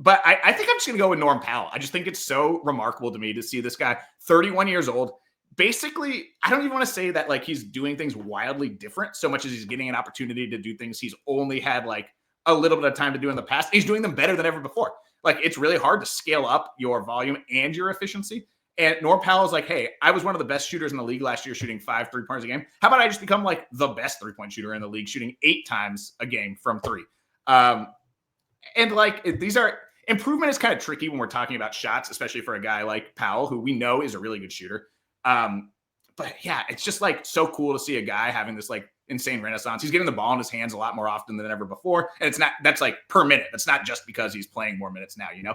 But I think I'm just going to go with Norm Powell. I just think it's so remarkable to me to see this guy, 31 years old. Basically, I don't even want to say that like he's doing things wildly different so much as he's getting an opportunity to do things he's only had like a little bit of time to do in the past. He's doing them better than ever before. Like it's really hard to scale up your volume and your efficiency. And Norm Powell is like, hey, I was one of the best shooters in the league last year, shooting 5 3-pointers a game. How about I just become like the best 3-point shooter in the league, shooting 8 times a game from 3? And like these are improvement is kind of tricky when we're talking about shots, especially for a guy like Powell, who we know is a really good shooter. But yeah, it's just like so cool to see a guy having this like insane renaissance. He's getting the ball in his hands a lot more often than ever before. And that's like per minute. That's not just because he's playing more minutes now, you know?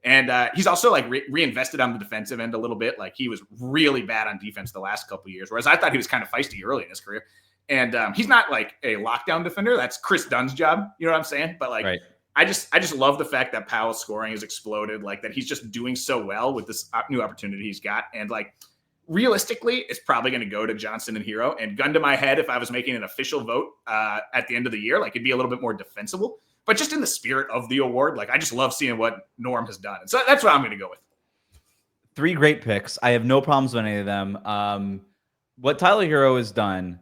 And he's also like reinvested on the defensive end a little bit. Like he was really bad on defense the last couple of years, whereas I thought he was kind of feisty early in his career. And he's not like a lockdown defender. That's Chris Dunn's job. You know what I'm saying? But like, right. I just love the fact that Powell's scoring has exploded, like that he's just doing so well with this new opportunity he's got. And like, realistically, it's probably going to go to Johnson and Herro. And gun to my head, if I was making an official vote at the end of the year, like it'd be a little bit more defensible. But just in the spirit of the award, like I just love seeing what Norm has done. And so that's what I'm going to go with. 3 great picks. I have no problems with any of them. What Tyler Herro has done,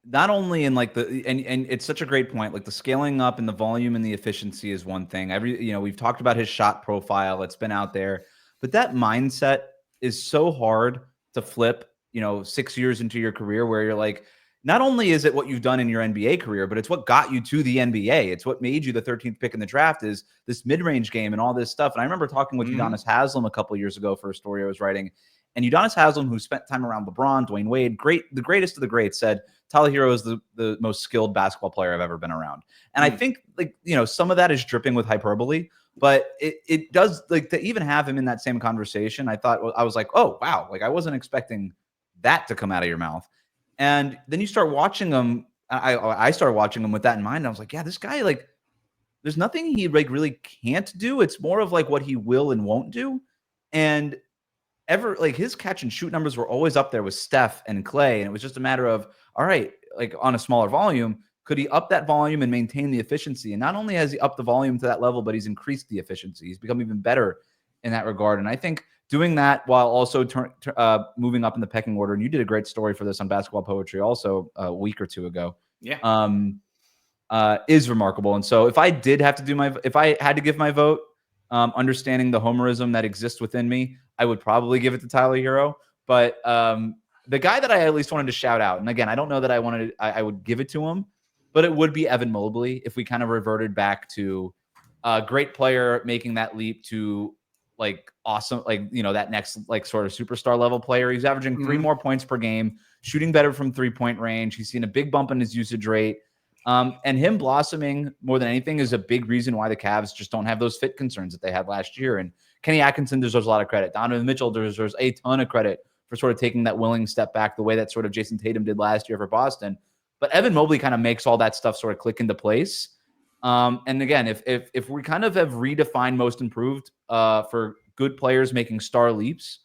not only in like and it's such a great point, like the scaling up and the volume and the efficiency is one thing. We've talked about his shot profile. It's been out there, but that mindset is so hard to flip, 6 years into your career where you're like, not only is it what you've done in your NBA career, but it's what got you to the NBA. It's what made you the 13th pick in the draft is this mid-range game and all this stuff. And I remember talking with Udonis Haslem a couple of years ago for a story I was writing. And Udonis Haslem, who spent time around LeBron, Dwayne Wade, the greatest of the greats, said Tyler Herro is the most skilled basketball player I've ever been around. And I think some of that is dripping with hyperbole, but it does, like, to even have him in that same conversation. I was like, oh wow, like I wasn't expecting that to come out of your mouth. And then you start watching him. I started watching him with that in mind. I was like, yeah, this guy, like, there's nothing he like really can't do. It's more of like what he will and won't do. And his catch and shoot numbers were always up there with Steph and Clay. And it was just a matter of, all right, like on a smaller volume, could he up that volume and maintain the efficiency? And not only has he upped the volume to that level, but he's increased the efficiency. He's become even better in that regard. And I think doing that while also moving up in the pecking order, and you did a great story for this on Basketball Poetry also a week or two ago. Yeah. Is remarkable. And so if I had to give my vote, understanding the homerism that exists within me, I would probably give it to Tyler Herro. But the guy that I at least wanted to shout out, and again, I don't know that I would give it to him, but it would be Evan Mobley if we kind of reverted back to a great player making that leap to like awesome, like, that next like sort of superstar level player. He's averaging 3 more points per game, shooting better from 3-point range. He's seen a big bump in his usage rate. And him blossoming more than anything is a big reason why the Cavs just don't have those fit concerns that they had last year. And Kenny Atkinson deserves a lot of credit. Donovan Mitchell deserves a ton of credit for sort of taking that willing step back the way that sort of Jason Tatum did last year for Boston. But Evan Mobley kind of makes all that stuff sort of click into place. And again, if we kind of have redefined most improved for good players making star leaps,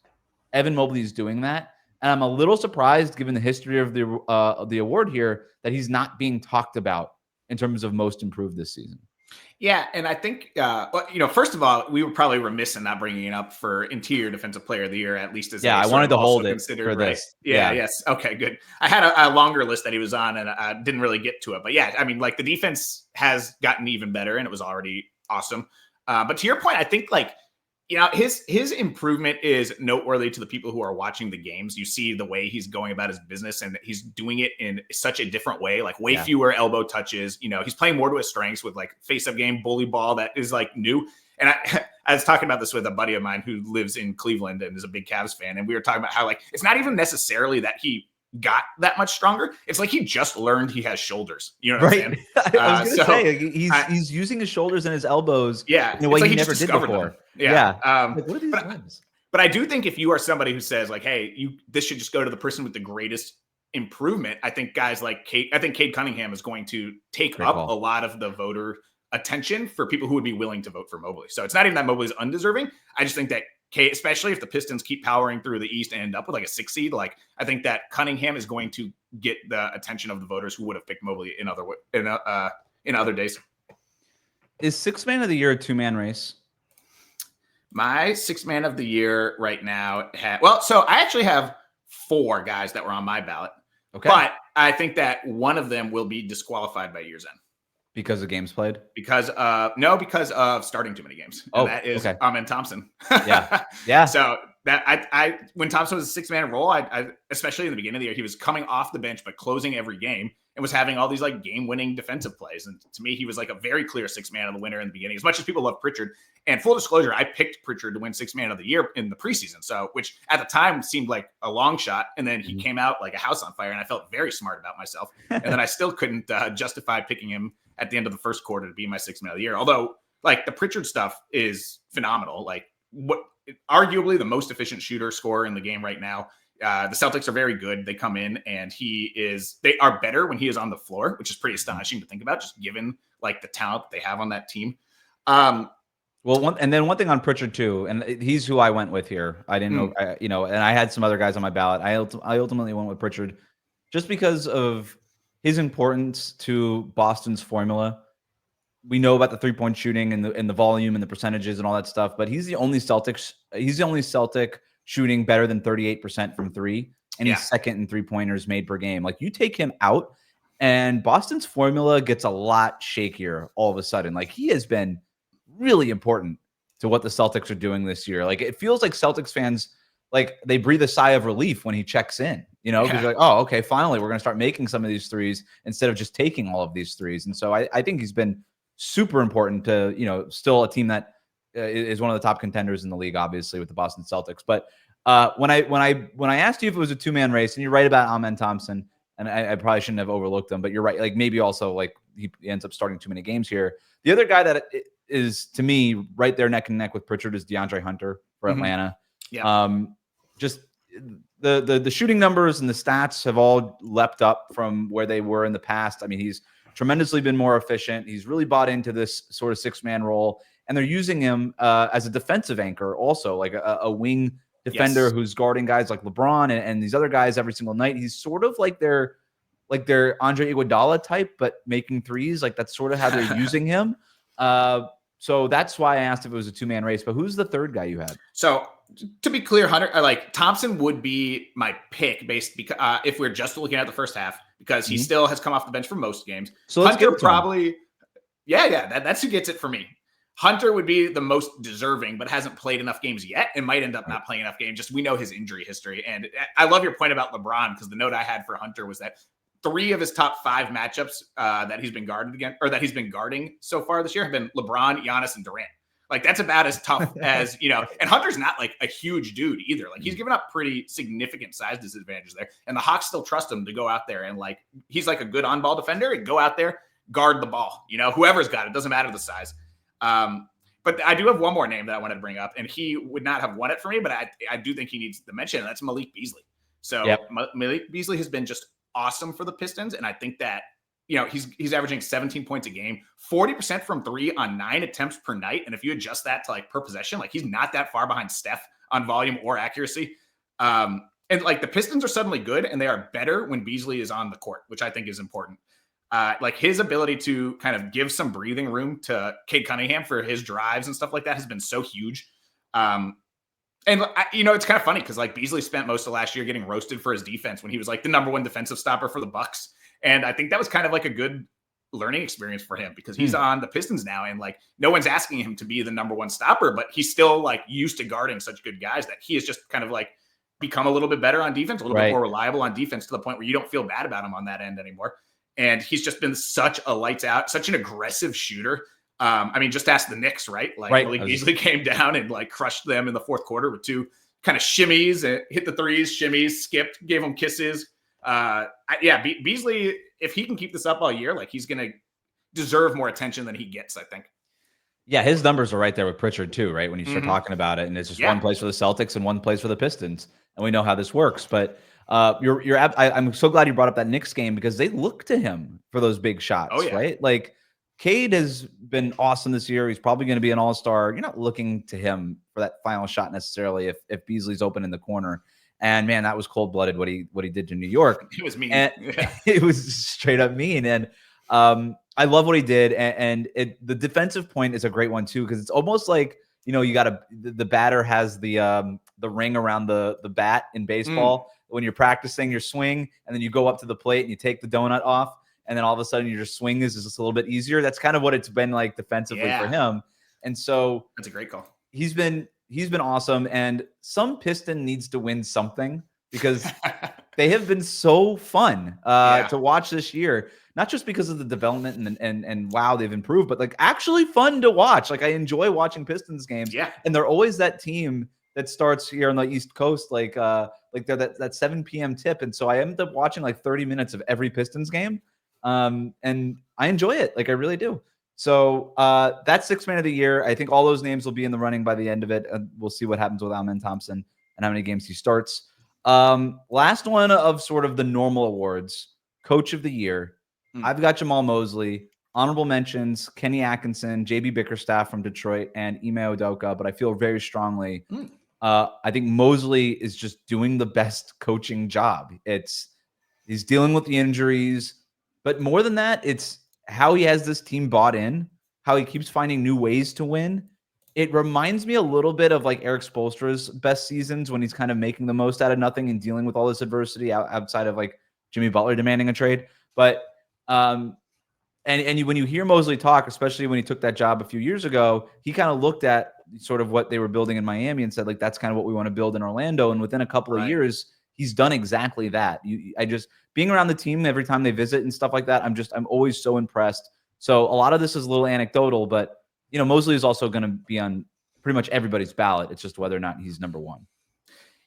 Evan Mobley is doing that. And I'm a little surprised, given the history of the award here, that he's not being talked about in terms of most improved this season. Yeah, and I think, first of all, we were probably remiss in not bringing it up for Interior Defensive Player of the Year, at least as I wanted to hold it for this. Yeah, yes. Okay, good. I had a longer list that he was on, and I didn't really get to it. But yeah, I mean, like the defense has gotten even better, and it was already awesome. But to your point, I think like, his improvement is noteworthy to the people who are watching the games. You see the way he's going about his business, and he's doing it in such a different way, like fewer elbow touches. He's playing more to his strengths with like face-up game, bully ball that is like new. And I was talking about this with a buddy of mine who lives in Cleveland and is a big Cavs fan. And we were talking about how like, it's not even necessarily that he got that much stronger. It's like he just learned he has shoulders. You know what I'm saying? I was going to say, he's using his shoulders and his elbows in a way he never did before. Them. Yeah. Like, what are these limbs? But I do think if you are somebody who says like, hey, this should just go to the person with the greatest improvement, I think guys like Cade Cunningham is going to take a lot of the voter attention for people who would be willing to vote for Mobley. So it's not even that Mobley's undeserving. I just think that Cade, especially if the Pistons keep powering through the East and end up with like a 6 seed, like I think that Cunningham is going to get the attention of the voters who would have picked Mobley in other days. Is 6th man of the year a 2-man race? My sixth man of the year right now so I actually have 4 guys that were on my ballot. Okay. But I think that one of them will be disqualified by year's end. Because of games played? Because of starting too many games. And that is Thompson. Yeah. Yeah. So that I when Thompson was a 6-man role, I especially in the beginning of the year, he was coming off the bench but closing every game and was having all these like game-winning defensive plays. And to me, he was like a very clear 6-man of the winner in the beginning. As much as people love Pritchard, and full disclosure, I picked Pritchard to win 6-man of the year in the preseason. So, which at the time seemed like a long shot, and then he came out like a house on fire, and I felt very smart about myself. And then I still couldn't justify picking him at the end of the first quarter to be my 6-man of the year. Although, like the Pritchard stuff is phenomenal. Like arguably the most efficient shooter scorer in the game right now. The Celtics are very good. They come in and they are better when he is on the floor, which is pretty astonishing to think about, just given like the talent they have on that team. Well, one thing on Pritchard too, and he's who I went with here. I didn't know, and I had some other guys on my ballot. I ultimately went with Pritchard just because of his importance to Boston's formula. We know about the 3-point shooting and the volume and the percentages and all that stuff, but he's the only Celtic shooting better than 38% from 3, and he's second in 3-pointers made per game. Like, you take him out, and Boston's formula gets a lot shakier all of a sudden. Like, he has been really important to what the Celtics are doing this year. Like, it feels like Celtics fans, like, they breathe a sigh of relief when he checks in, because they're like, oh, okay, finally, we're going to start making some of these threes instead of just taking all of these threes. And so I think he's been super important to, still a team that is one of the top contenders in the league, obviously, with the Boston Celtics. But when I asked you if it was a 2-man race, and you're right about Thompson, and I probably shouldn't have overlooked him, but you're right. Like, maybe also like he ends up starting too many games here. The other guy that is, to me, right there neck and neck with Pritchard is DeAndre Hunter for Atlanta. Yeah. Just the shooting numbers and the stats have all leapt up from where they were in the past. I mean, he's tremendously been more efficient. He's really bought into this sort of 6-man role, and they're using him as a defensive anchor also, like a wing defender who's guarding guys like LeBron and these other guys every single night. He's sort of like their Andre Iguodala type, but making threes. Like, that's sort of how they're using him. So that's why I asked if it was a 2-man race. But who's the third guy you had? So to be clear, Hunter, Thompson would be my pick based because if we're just looking at the first half, because he still has come off the bench for most games. So Hunter probably, that's who gets it for me. Hunter would be the most deserving, but hasn't played enough games yet and might end up not playing enough games. Just we know his injury history. And I love your point about LeBron, because the note I had for Hunter was that 3 of his top 5 matchups that he's been guarded against, or that he's been guarding so far this year, have been LeBron, Giannis, and Durant. Like, that's about as tough as, and Hunter's not like a huge dude either. Like, he's given up pretty significant size disadvantages there. And the Hawks still trust him to go out there and, like, he's like a good on-ball defender and go out there, guard the ball. Whoever's got it, doesn't matter the size. But I do have one more name that I wanted to bring up, and he would not have won it for me, but I do think he needs to mention, and that's Malik Beasley. So Malik Beasley has been just awesome for the Pistons, and I think that he's averaging 17 points a game, 40% from 3 on 9 attempts per night, and if you adjust that to like per possession, like he's not that far behind Steph on volume or accuracy. And like the Pistons are suddenly good, and they are better when Beasley is on the court, which I think is important. Like his ability to kind of give some breathing room to Cade Cunningham for his drives and stuff like that has been so huge. And it's kind of funny because like Beasley spent most of last year getting roasted for his defense when he was like the #1 defensive stopper for the Bucks. And I think that was kind of like a good learning experience for him because he's on the Pistons now. And like, no one's asking him to be the #1 stopper, but he's still like used to guarding such good guys that he has just kind of like become a little bit better on defense, a little bit more reliable on defense to the point where you don't feel bad about him on that end anymore. And he's just been such a lights out, such an aggressive shooter. I mean, just ask the Knicks, right? Like Malik Beasley came down and like crushed them in the fourth quarter with 2 kind of shimmies, and hit the threes, shimmies, skipped, gave them kisses. Beasley, if he can keep this up all year, like he's going to deserve more attention than he gets, I think. Yeah, his numbers are right there with Pritchard too, right? When you start talking about it, and it's just one place for the Celtics and one place for the Pistons, and we know how this works. But I'm so glad you brought up that Knicks game because they look to him for those big shots, right? Like Cade has been awesome this year. He's probably going to be an all-star. You're not looking to him for that final shot necessarily if Beasley's open in the corner. And man, that was cold-blooded what he did to New York. It was mean. It was straight up mean. And I love what he did. And the defensive point is a great one too because it's almost like you got the batter has the ring around the bat in baseball. When you're practicing your swing and then you go up to the plate and you take the donut off and then all of a sudden your swing is just a little bit easier. That's kind of what it's been like defensively for him. And so that's a great call. He's been awesome. And some Piston needs to win something because they have been so fun to watch this year. Not just because of the development and wow, they've improved, but like actually fun to watch. Like I enjoy watching Pistons games. Yeah. And they're always that team that starts here on the East Coast, like they're that 7 p.m. tip. And so I ended up watching like 30 minutes of every Pistons game. And I enjoy it. Like I really do. So that's sixth man of the year. I think all those names will be in the running by the end of it. We'll see what happens with Amen Thompson and how many games he starts. Last one of sort of the normal awards, coach of the year. I've got Jamahl Mosley. Honorable mentions, Kenny Atkinson, JB Bickerstaff from Detroit, and Ime Udoka. But I feel very strongly, I think Mosley is just doing the best coaching job. He's dealing with the injuries. But more than that, it's how he has this team bought in, how he keeps finding new ways to win. It reminds me a little bit of like Eric Spoelstra's best seasons when he's kind of making the most out of nothing and dealing with all this adversity outside of like Jimmy Butler demanding a trade. But when you hear Mosley talk, especially when he took that job a few years ago, he kind of looked at sort of what they were building in Miami and said, like, that's kind of what we want to build in Orlando. And within a couple of years, he's done exactly that. Being around the team every time they visit and stuff like that, I'm always so impressed. So a lot of this is a little anecdotal, but Mosley is also going to be on pretty much everybody's ballot. It's just whether or not he's number one.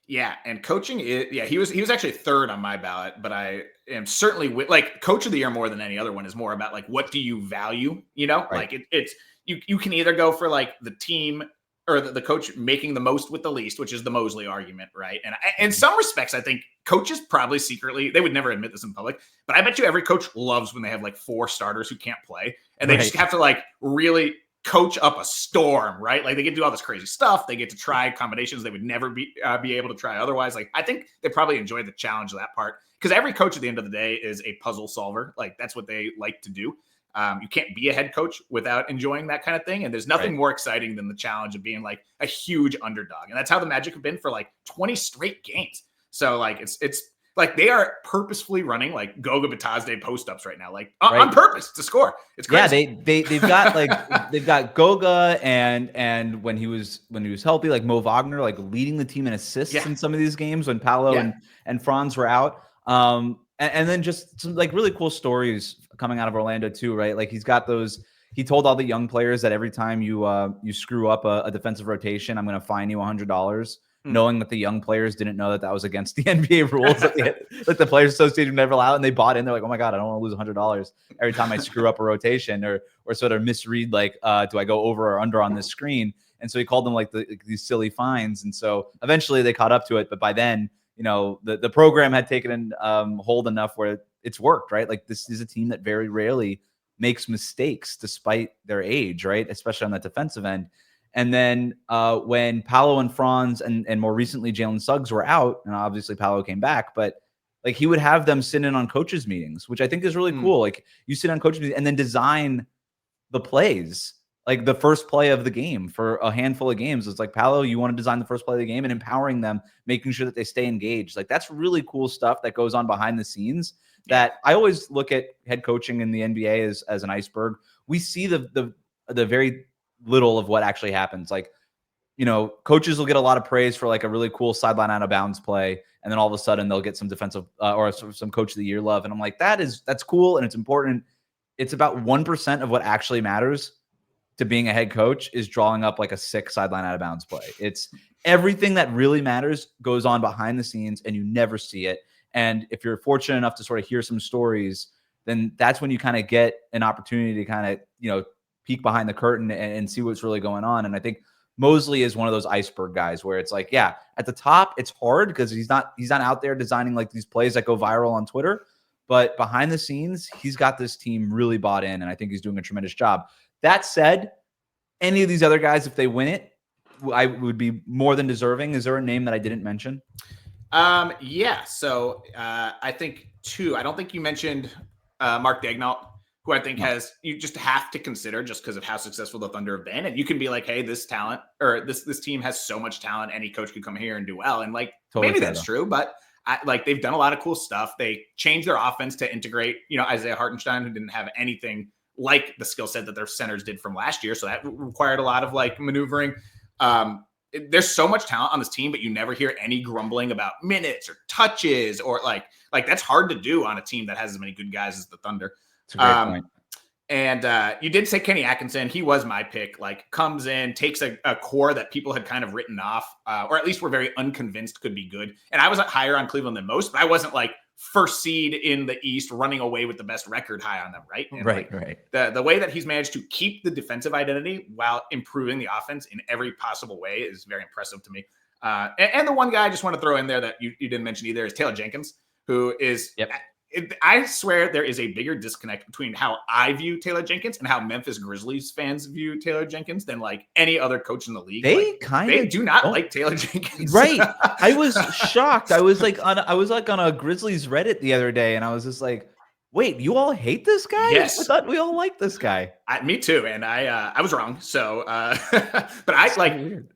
Yeah, and coaching he was actually third on my ballot, but I am certainly like coach of the year more than any other one is more about like what do you value, right. Like it's you can either go for like the team or the coach making the most with the least, which is the Mosley argument, right? And in some respects, I think coaches probably secretly, they would never admit this in public, but I bet you every coach loves when they have like 4 starters who can't play and they just have to like really coach up a storm, right? Like they get to do all this crazy stuff. They get to try combinations they would never be able to try otherwise. Like I think they probably enjoy the challenge of that part because every coach at the end of the day is a puzzle solver. Like that's what they like to do. You can't be a head coach without enjoying that kind of thing. And there's nothing more exciting than the challenge of being like a huge underdog. And that's how the Magic have been for like 20 straight games. So like, it's like they are purposefully running like Goga Batazde post-ups right now, like on purpose to score. It's crazy. Yeah, they've got like they've got Goga and when he was healthy, like Mo Wagner, like leading the team in assists in some of these games when Paolo and Franz were out. And then just some like really cool stories coming out of Orlando too, right? Like he's got those. He told all the young players that every time you screw up a defensive rotation, I'm going to fine you $100. Knowing that the young players didn't know that was against the NBA rules, that the Players Association never allowed, and they bought in. They're like, "Oh my god, I don't want to lose $100 every time I screw up a rotation or sort of misread like, do I go over or under on this screen?" And so he called them like these silly fines. And so eventually they caught up to it, but by then, the program had taken hold enough where it's worked, right? Like this is a team that very rarely makes mistakes despite their age, right? Especially on that defensive end. And then when Paolo and Franz and more recently Jalen Suggs were out, and obviously Paolo came back, but like he would have them sit in on coaches meetings, which I think is really cool. Like you sit on coaches meetings and then design the plays, like the first play of the game for a handful of games. It's like, Paolo, you want to design the first play of the game and empowering them, making sure that they stay engaged. Like that's really cool stuff that goes on behind the scenes that I always look at head coaching in the NBA as an iceberg. We see the very little of what actually happens. Like, coaches will get a lot of praise for like a really cool sideline out of bounds play. And then all of a sudden they'll get some defensive or some coach of the year love. And I'm like, that's cool. And it's important. It's about 1% of what actually matters to being a head coach is drawing up like a sick sideline out of bounds play. It's everything that really matters goes on behind the scenes and you never see it. And if you're fortunate enough to sort of hear some stories, then that's when you kind of get an opportunity to kind of, peek behind the curtain and see what's really going on. And I think Mosley is one of those iceberg guys where it's like, yeah, at the top, it's hard because he's not out there designing like these plays that go viral on Twitter, but behind the scenes, he's got this team really bought in. And I think he's doing a tremendous job. That said, any of these other guys, if they win it, I would be more than deserving. Is there a name that I didn't mention? Yeah. So I think 2, I don't think you mentioned Mark Daignault. who I think you just have to consider just because of how successful the Thunder have been. And you can be like, hey, this talent or this team has so much talent. Any coach could come here and do well. And like, totally maybe that's true, but they've done a lot of cool stuff. They changed their offense to integrate, Isaiah Hartenstein, who didn't have anything like the skill set that their centers did from last year. So that required a lot of like maneuvering. There's so much talent on this team, but you never hear any grumbling about minutes or touches or like that's hard to do on a team that has as many good guys as the Thunder. That's a great point. And you did say Kenny Atkinson. He was my pick. Like comes in, takes a core that people had kind of written off, or at least were very unconvinced could be good. And I was higher on Cleveland than most, but I wasn't like first seed in the East running away with the best record high on them, right? And right. The way that he's managed to keep the defensive identity while improving the offense in every possible way is very impressive to me. And the one guy I just want to throw in there that you didn't mention either is Taylor Jenkins, who is I swear there is a bigger disconnect between how I view Taylor Jenkins and how Memphis Grizzlies fans view Taylor Jenkins than like any other coach in the league. They do not like Taylor Jenkins. Right. I was shocked. I was like on a Grizzlies Reddit the other day, and I was just like, wait, you all hate this guy? Yes. I thought we all liked this guy. Me too. And I was wrong. So, but I like, weird.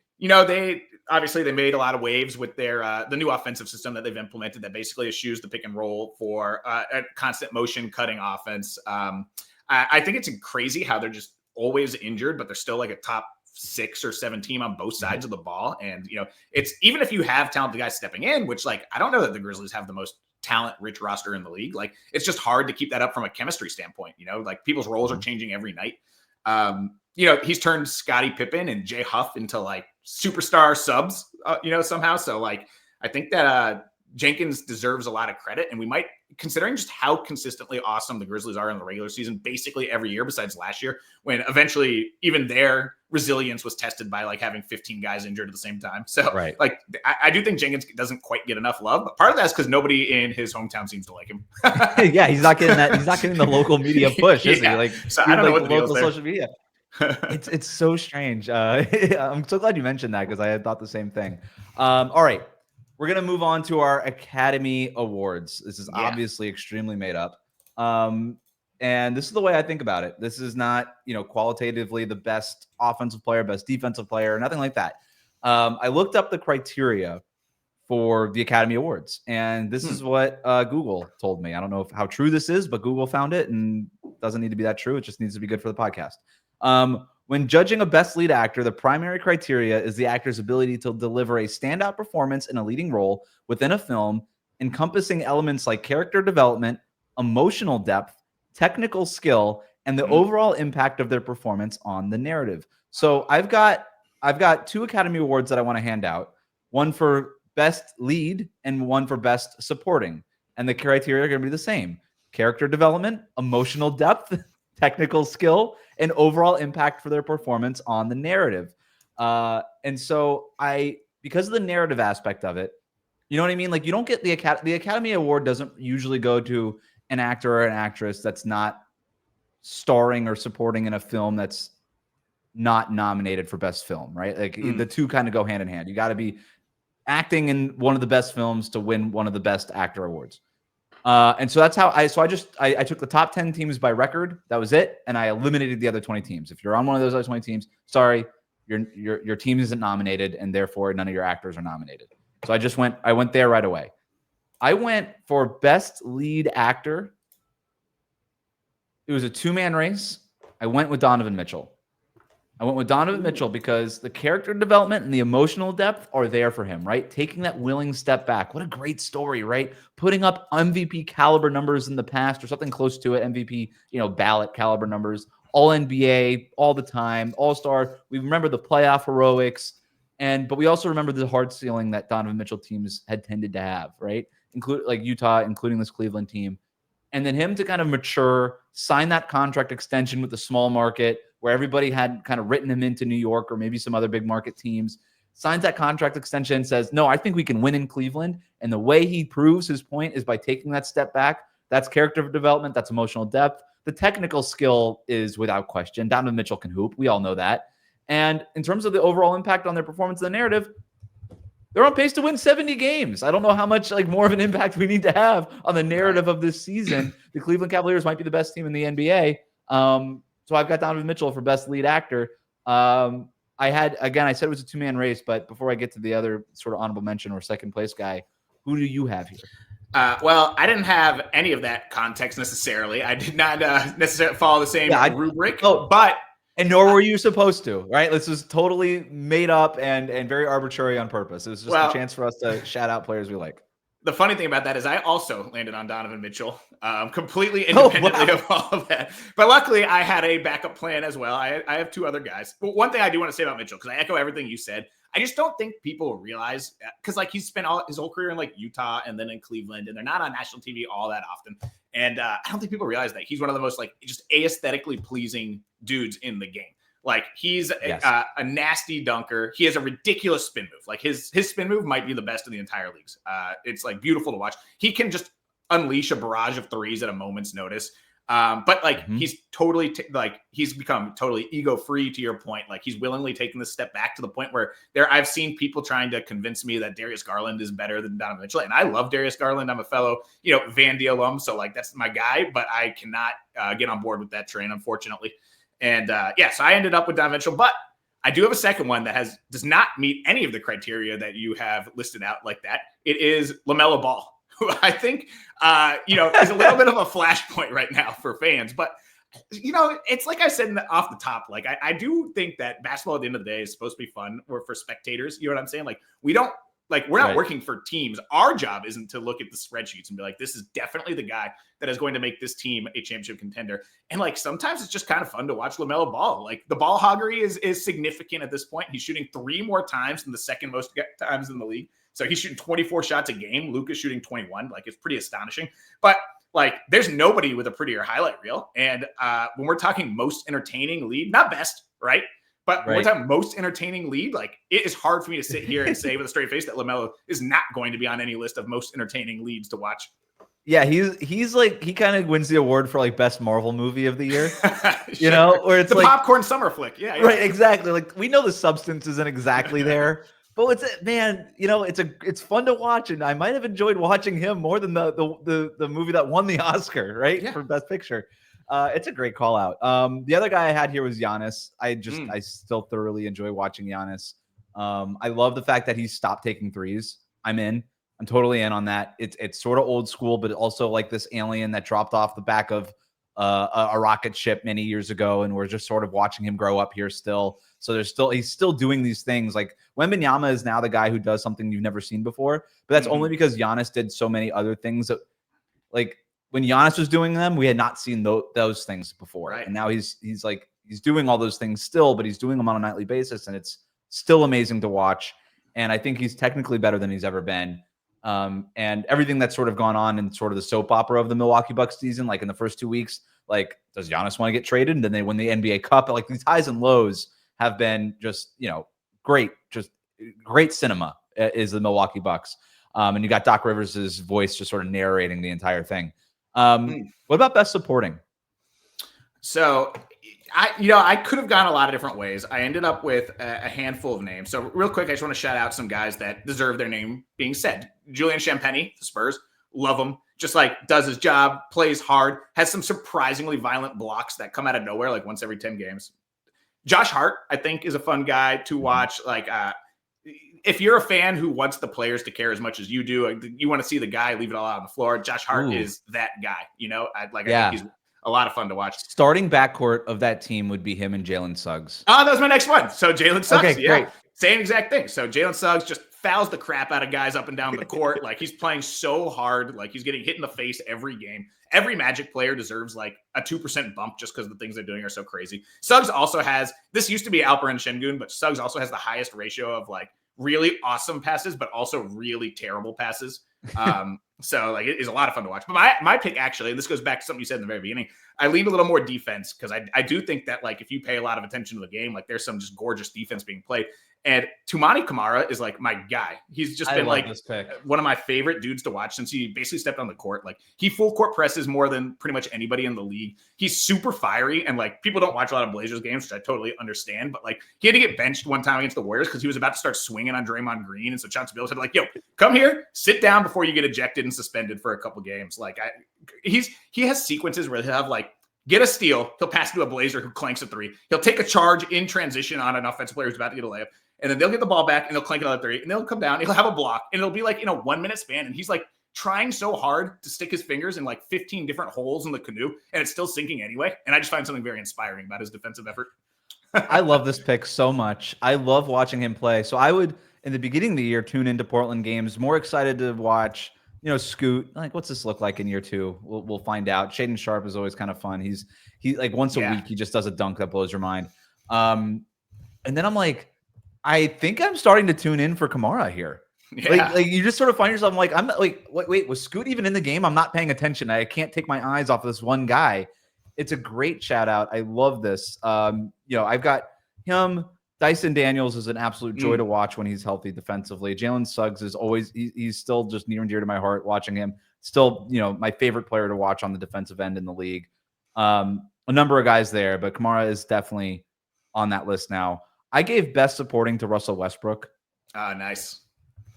They made a lot of waves with their the new offensive system that they've implemented that basically eschews the pick and roll for a constant motion cutting offense. I think it's crazy how they're just always injured, but they're still like a top 6 or 7 team on both sides of the ball. And, it's even if you have talented guys stepping in, which like, I don't know that the Grizzlies have the most talent rich roster in the league. Like it's just hard to keep that up from a chemistry standpoint, like people's roles are changing every night. He's turned Scottie Pippen and Jay Huff into like superstar subs, somehow. So like, I think that Jenkins deserves a lot of credit, and we might, considering just how consistently awesome the Grizzlies are in the regular season, basically every year besides last year, when eventually even their resilience was tested by like having 15 guys injured at the same time. So like, I do think Jenkins doesn't quite get enough love, but part of that's because nobody in his hometown seems to like him. Yeah, he's not getting that. He's not getting the local media push, is he? Like, so I don't know what the local social media. It's so strange. I'm so glad you mentioned that because I had thought the same thing. All right, we're gonna move on to our Academy Awards. This is obviously extremely made up, and this is the way I think about it. This is not qualitatively the best offensive player, best defensive player, nothing like that. I looked up the criteria for the Academy Awards, and this is what Google told me. I don't know how true this is, but Google found it, and it doesn't need to be that true. It just needs to be good for the podcast. When judging a best lead actor, the primary criteria is the actor's ability to deliver a standout performance in a leading role within a film, encompassing elements like character development, emotional depth, technical skill, and the overall impact of their performance on the narrative. So I've got 2 Academy Awards that I want to hand out, one for best lead and one for best supporting. And the criteria are going to be the same: character development, emotional depth, technical skill, and overall impact for their performance on the narrative. And so because of the narrative aspect of it, you know what I mean? Like, you don't get the Academy Award doesn't usually go to an actor or an actress that's not starring or supporting in a film that's not nominated for best film, right? Like the two kind of go hand in hand. You got to be acting in one of the best films to win one of the best actor awards. And so that's how I took the top 10 teams by record. That was it. And I eliminated the other 20 teams. If you're on one of those other 20 teams, sorry, your team isn't nominated, and therefore none of your actors are nominated. So I went there right away. I went for best lead actor. It was a 2-man race. I went with Donovan Mitchell. Because the character development and the emotional depth are there for him, right? Taking that willing step back. What a great story, right? Putting up MVP caliber numbers in the past, or something close to it, MVP, ballot caliber numbers, all NBA, all the time, all-star. We remember the playoff heroics, but we also remember the hard ceiling that Donovan Mitchell teams had tended to have, right? Like Utah, including this Cleveland team. And then him to kind of mature, sign that contract extension with the small market, where everybody had kind of written him into New York or maybe some other big market teams, signs that contract extension and says, no, I think we can win in Cleveland. And the way he proves his point is by taking that step back. That's character development. That's emotional depth. The technical skill is without question. Donovan Mitchell can hoop. We all know that. And in terms of the overall impact on their performance in the narrative, they're on pace to win 70 games. I don't know how much like more of an impact we need to have on the narrative of this season. The Cleveland Cavaliers might be the best team in the NBA. So I've got Donovan Mitchell for best lead actor. I said it was a 2-man race, but before I get to the other sort of honorable mention or second place guy, who do you have here? Well, I didn't have any of that context necessarily. I did not necessarily follow the same rubric, and nor were you supposed to, right? This was totally made up and very arbitrary on purpose. It was just a chance for us to shout out players we like. The funny thing about that is I also landed on Donovan Mitchell, completely independently of all of that. But luckily, I had a backup plan as well. I have 2 other guys. But one thing I do want to say about Mitchell, because I echo everything you said, I just don't think people realize, because like he's spent his whole career in like Utah and then in Cleveland, and they're not on national TV all that often. And I don't think people realize that he's one of the most like just aesthetically pleasing dudes in the game. Like he's a nasty dunker. He has a ridiculous spin move. Like his spin move might be the best in the entire leagues. It's like beautiful to watch. He can just unleash a barrage of threes at a moment's notice. But like he's totally he's become totally ego free to your point. Like he's willingly taken this step back to the point where I've seen people trying to convince me that Darius Garland is better than Donovan Mitchell. And I love Darius Garland. I'm a fellow, Vandy alum. So like, that's my guy, but I cannot get on board with that train, unfortunately. And so I ended up with Donovan Mitchell, but I do have a second one that does not meet any of the criteria that you have listed out like that. It is LaMelo Ball, who I think, is a little bit of a flashpoint right now for fans. But, it's like I said off the top, like I do think that basketball at the end of the day is supposed to be fun or for spectators. You know what I'm saying? Like we're not working for teams. Our job isn't to look at the spreadsheets and be like, this is definitely the guy that is going to make this team a championship contender. And like, sometimes it's just kind of fun to watch LaMelo Ball. Like the ball hoggery is significant at this point. He's shooting 3 more times than the second most times in the league. So he's shooting 24 shots a game. Luka's shooting 21. Like it's pretty astonishing, but like there's nobody with a prettier highlight reel. And when we're talking most entertaining lead, not best, right? But when we're talking most entertaining lead, like it is hard for me to sit here and say with a straight face that LaMelo is not going to be on any list of most entertaining leads to watch. Yeah, he's like, he kind of wins the award for like best Marvel movie of the year, where it's the like popcorn summer flick. Yeah, right, exactly. Like we know the substance isn't exactly there, but it's fun to watch, and I might have enjoyed watching him more than the movie that won the Oscar, right, for Best Picture. It's a great call out. The other guy I had here was Giannis. I still thoroughly enjoy watching Giannis. I love the fact that he's stopped taking threes. I'm totally in on that. It's sort of old school, but also like this alien that dropped off the back of a rocket ship many years ago, and we're just sort of watching him grow up here still. So he's still doing these things. Like Wembanyama is now the guy who does something you've never seen before, but that's only because Giannis did so many other things that, like, when Giannis was doing them, we had not seen those things before. Right. And now he's doing all those things still, but he's doing them on a nightly basis, and it's still amazing to watch. And I think he's technically better than he's ever been. And everything that's sort of gone on in sort of the soap opera of the Milwaukee Bucks season, like in the first 2 weeks, like, does Giannis want to get traded? And then they win the NBA Cup. Like these highs and lows have been just, great cinema is the Milwaukee Bucks. And you got Doc Rivers' voice just sort of narrating the entire thing. What about best supporting? So I could have gone a lot of different ways. I ended up with a handful of names. So real quick, I just want to shout out some guys that deserve their name being said. Julian Champagnie, the Spurs, love him. Just like does his job, plays hard, has some surprisingly violent blocks that come out of nowhere, like once every 10 games. Josh Hart, I think, is a fun guy to watch. Like, if you're a fan who wants the players to care as much as you do, you want to see the guy leave it all out on the floor. Josh Hart is that guy. I think he's a lot of fun to watch. Starting backcourt of that team would be him and Jalen Suggs. Oh, that was my next one. So Jalen Suggs, okay, great. Same exact thing. So Jalen Suggs just fouls the crap out of guys up and down the court. Like he's playing so hard. Like he's getting hit in the face every game. Every Magic player deserves like a 2% bump just because the things they're doing are so crazy. Suggs also has, this used to be Alperen Şengün, but Suggs also has the highest ratio of like really awesome passes, but also really terrible passes. So like it is a lot of fun to watch. But my pick actually, and this goes back to something you said in the very beginning, I leaned a little more defense because I do think that like if you pay a lot of attention to the game, like there's some just gorgeous defense being played. And Tumani Kamara is like my guy. He's just been like this pick. one of my favorite dudes to watch since he basically stepped on the court. Like he full court presses more than pretty much anybody in the league. He's super fiery, and like people don't watch a lot of Blazers games, which I totally understand. But like he had to get benched one time against the Warriors because he was about to start swinging on Draymond Green, and so Chauncey Billups had like, "Yo, come here, sit down before you get ejected and suspended for a couple games." Like he has sequences where he'll have like get a steal, he'll pass it to a Blazer who clanks a three. He'll take a charge in transition on an offensive player who's about to get a layup. And then they'll get the ball back and they'll clank another three. And they'll come down, he'll have a block, and it'll be like in a 1 minute span. And he's like trying so hard to stick his fingers in like 15 different holes in the canoe, and it's still sinking anyway. And I just find something very inspiring about his defensive effort. I love this pick so much. I love watching him play. So I would, in the beginning of the year, tune into Portland games, more excited to watch, Scoot. Like, what's this look like in year two? We'll find out. Shaedon Sharpe is always kind of fun. He like once a week, he just does a dunk that blows your mind. And then I'm like, I think I'm starting to tune in for Kamara here. Yeah. Like you just sort of find yourself, I'm like, I'm not like, wait, was Scoot even in the game? I'm not paying attention. I can't take my eyes off of this one guy. It's a great shout out. I love this. I've got him. Dyson Daniels is an absolute joy to watch when he's healthy defensively. Jalen Suggs is always, he's still just near and dear to my heart watching him. Still, my favorite player to watch on the defensive end in the league. A number of guys there, but Kamara is definitely on that list now. I gave best supporting to Russell Westbrook. Nice.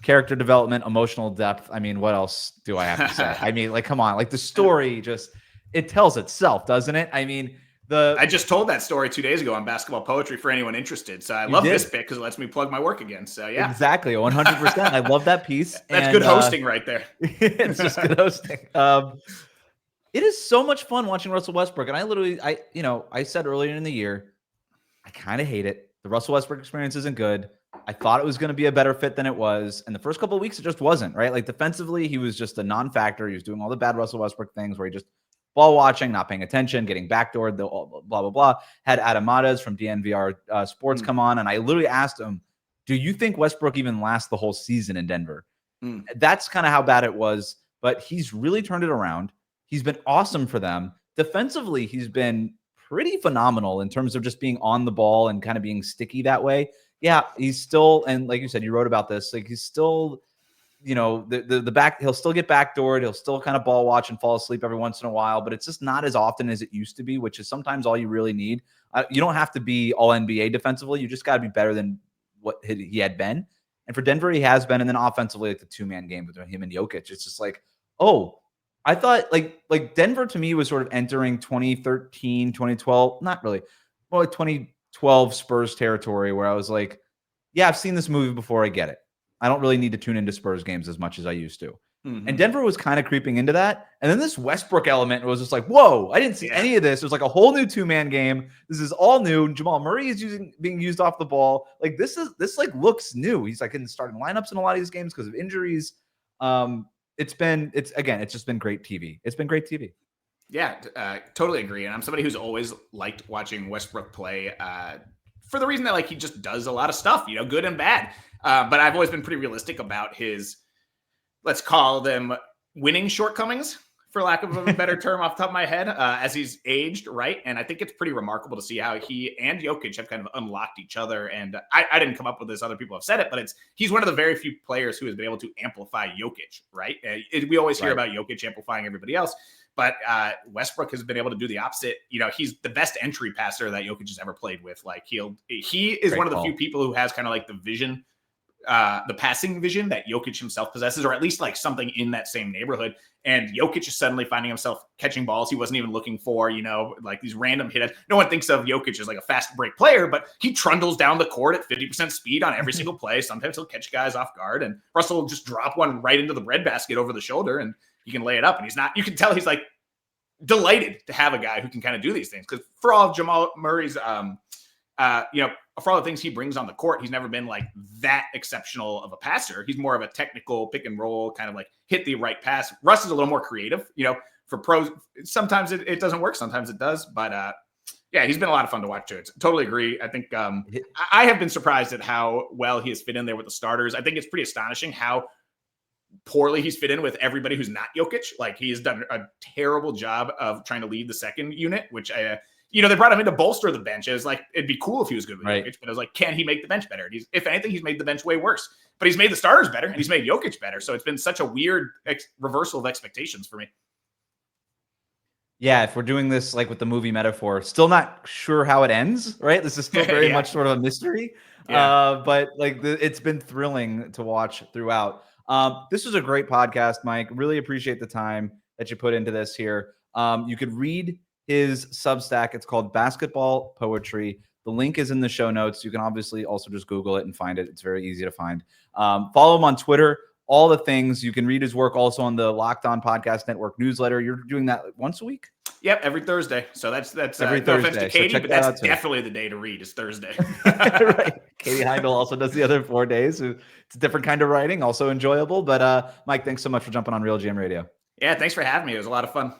Character development, emotional depth. I mean, what else do I have to say? I mean, like, come on. Like, the story it tells itself, doesn't it? I mean, I just told that story 2 days ago on Basketball Poetry for anyone interested. So I love this pick because it lets me plug my work again. So yeah. Exactly. 100%. I love that piece. That's good hosting right there. It's just good hosting. It is so much fun watching Russell Westbrook. And I said earlier in the year, I kind of hate it. The Russell Westbrook experience isn't good. I thought it was going to be a better fit than it was. And the first couple of weeks, it just wasn't, right? Like defensively, he was just a non-factor. He was doing all the bad Russell Westbrook things where he just ball watching, not paying attention, getting backdoored, blah, blah, blah. Had Adam Matas from DNVR Sports come on. And I literally asked him, do you think Westbrook even lasts the whole season in Denver? That's kind of how bad it was. But he's really turned it around. He's been awesome for them. Defensively, he's been pretty phenomenal in terms of just being on the ball and kind of being sticky that way. Yeah, he's still, and like you said, you wrote about this, like he's still, the back, he'll still get backdoored. He'll still kind of ball watch and fall asleep every once in a while, but it's just not as often as it used to be, which is sometimes all you really need. You don't have to be all NBA defensively. You just got to be better than what he had been. And for Denver, he has been. And then offensively, like the two-man game between him and Jokic, it's just like, oh, I thought like Denver to me was sort of entering 2013, 2012, not really, more like 2012 Spurs territory where I was like, yeah, I've seen this movie before. I get it. I don't really need to tune into Spurs games as much as I used to. And Denver was kind of creeping into that. And then this Westbrook element was just like, whoa, I didn't see any of this. It was like a whole new two-man game. This is all new. Jamal Murray is being used off the ball. Like this looks new. He's like in the starting lineups in a lot of these games because of injuries. It's just been great TV. It's been great TV. Yeah, totally agree. And I'm somebody who's always liked watching Westbrook play for the reason that like he just does a lot of stuff, good and bad. But I've always been pretty realistic about his, let's call them winning shortcomings, for lack of a better term off the top of my head, as he's aged, right? And I think it's pretty remarkable to see how he and Jokic have kind of unlocked each other. And I didn't come up with this. Other people have said it, but he's one of the very few players who has been able to amplify Jokic, right? We always hear about Jokic amplifying everybody else, but Westbrook has been able to do the opposite. He's the best entry passer that Jokic has ever played with. Like he is one of the few people who has kind of like the vision, the passing vision that Jokic himself possesses, or at least like something in that same neighborhood. And Jokic is suddenly finding himself catching balls he wasn't even looking for, like these random hit. No one thinks of Jokic as like a fast break player, but he trundles down the court at 50% speed on every single play. Sometimes he'll catch guys off guard, and Russell will just drop one right into the breadbasket over the shoulder, and he can lay it up. And you can tell he's like delighted to have a guy who can kind of do these things. Because for all of Jamal Murray's, for all the things he brings on the court, he's never been like that exceptional of a passer. He's more of a technical pick and roll, kind of like hit the right pass. Russ is a little more creative, for pros. Sometimes it doesn't work. Sometimes it does. But he's been a lot of fun to watch too. Totally agree. I think I have been surprised at how well he has fit in there with the starters. I think it's pretty astonishing how poorly he's fit in with everybody who's not Jokic. Like he has done a terrible job of trying to lead the second unit, which they brought him in to bolster the bench. It was like, it'd be cool if he was good with Right. Jokic, but it was like, can he make the bench better? And if anything, he's made the bench way worse. But he's made the starters better, and he's made Jokic better. So it's been such a weird reversal of expectations for me. Yeah, if we're doing this like with the movie metaphor, still not sure how it ends, right? This is still very much sort of a mystery. But like it's been thrilling to watch throughout. This was a great podcast, Mike. Really appreciate the time that you put into this here. You could read his Substack. It's called Basketball Poetry. The link is in the show notes. You can obviously also just Google it and find it. It's very easy to find. Follow him on Twitter. All the things. You can read his work also on the Locked On Podcast Network newsletter. You're doing that once a week? Yep, every Thursday. So that's every no Thursday. offense to Katie, so but that's definitely the day to read is Thursday. Right. Katie Heindel also does the other 4 days. It's a different kind of writing, also enjoyable. But Mike, thanks so much for jumping on Real GM Radio. Yeah, thanks for having me. It was a lot of fun.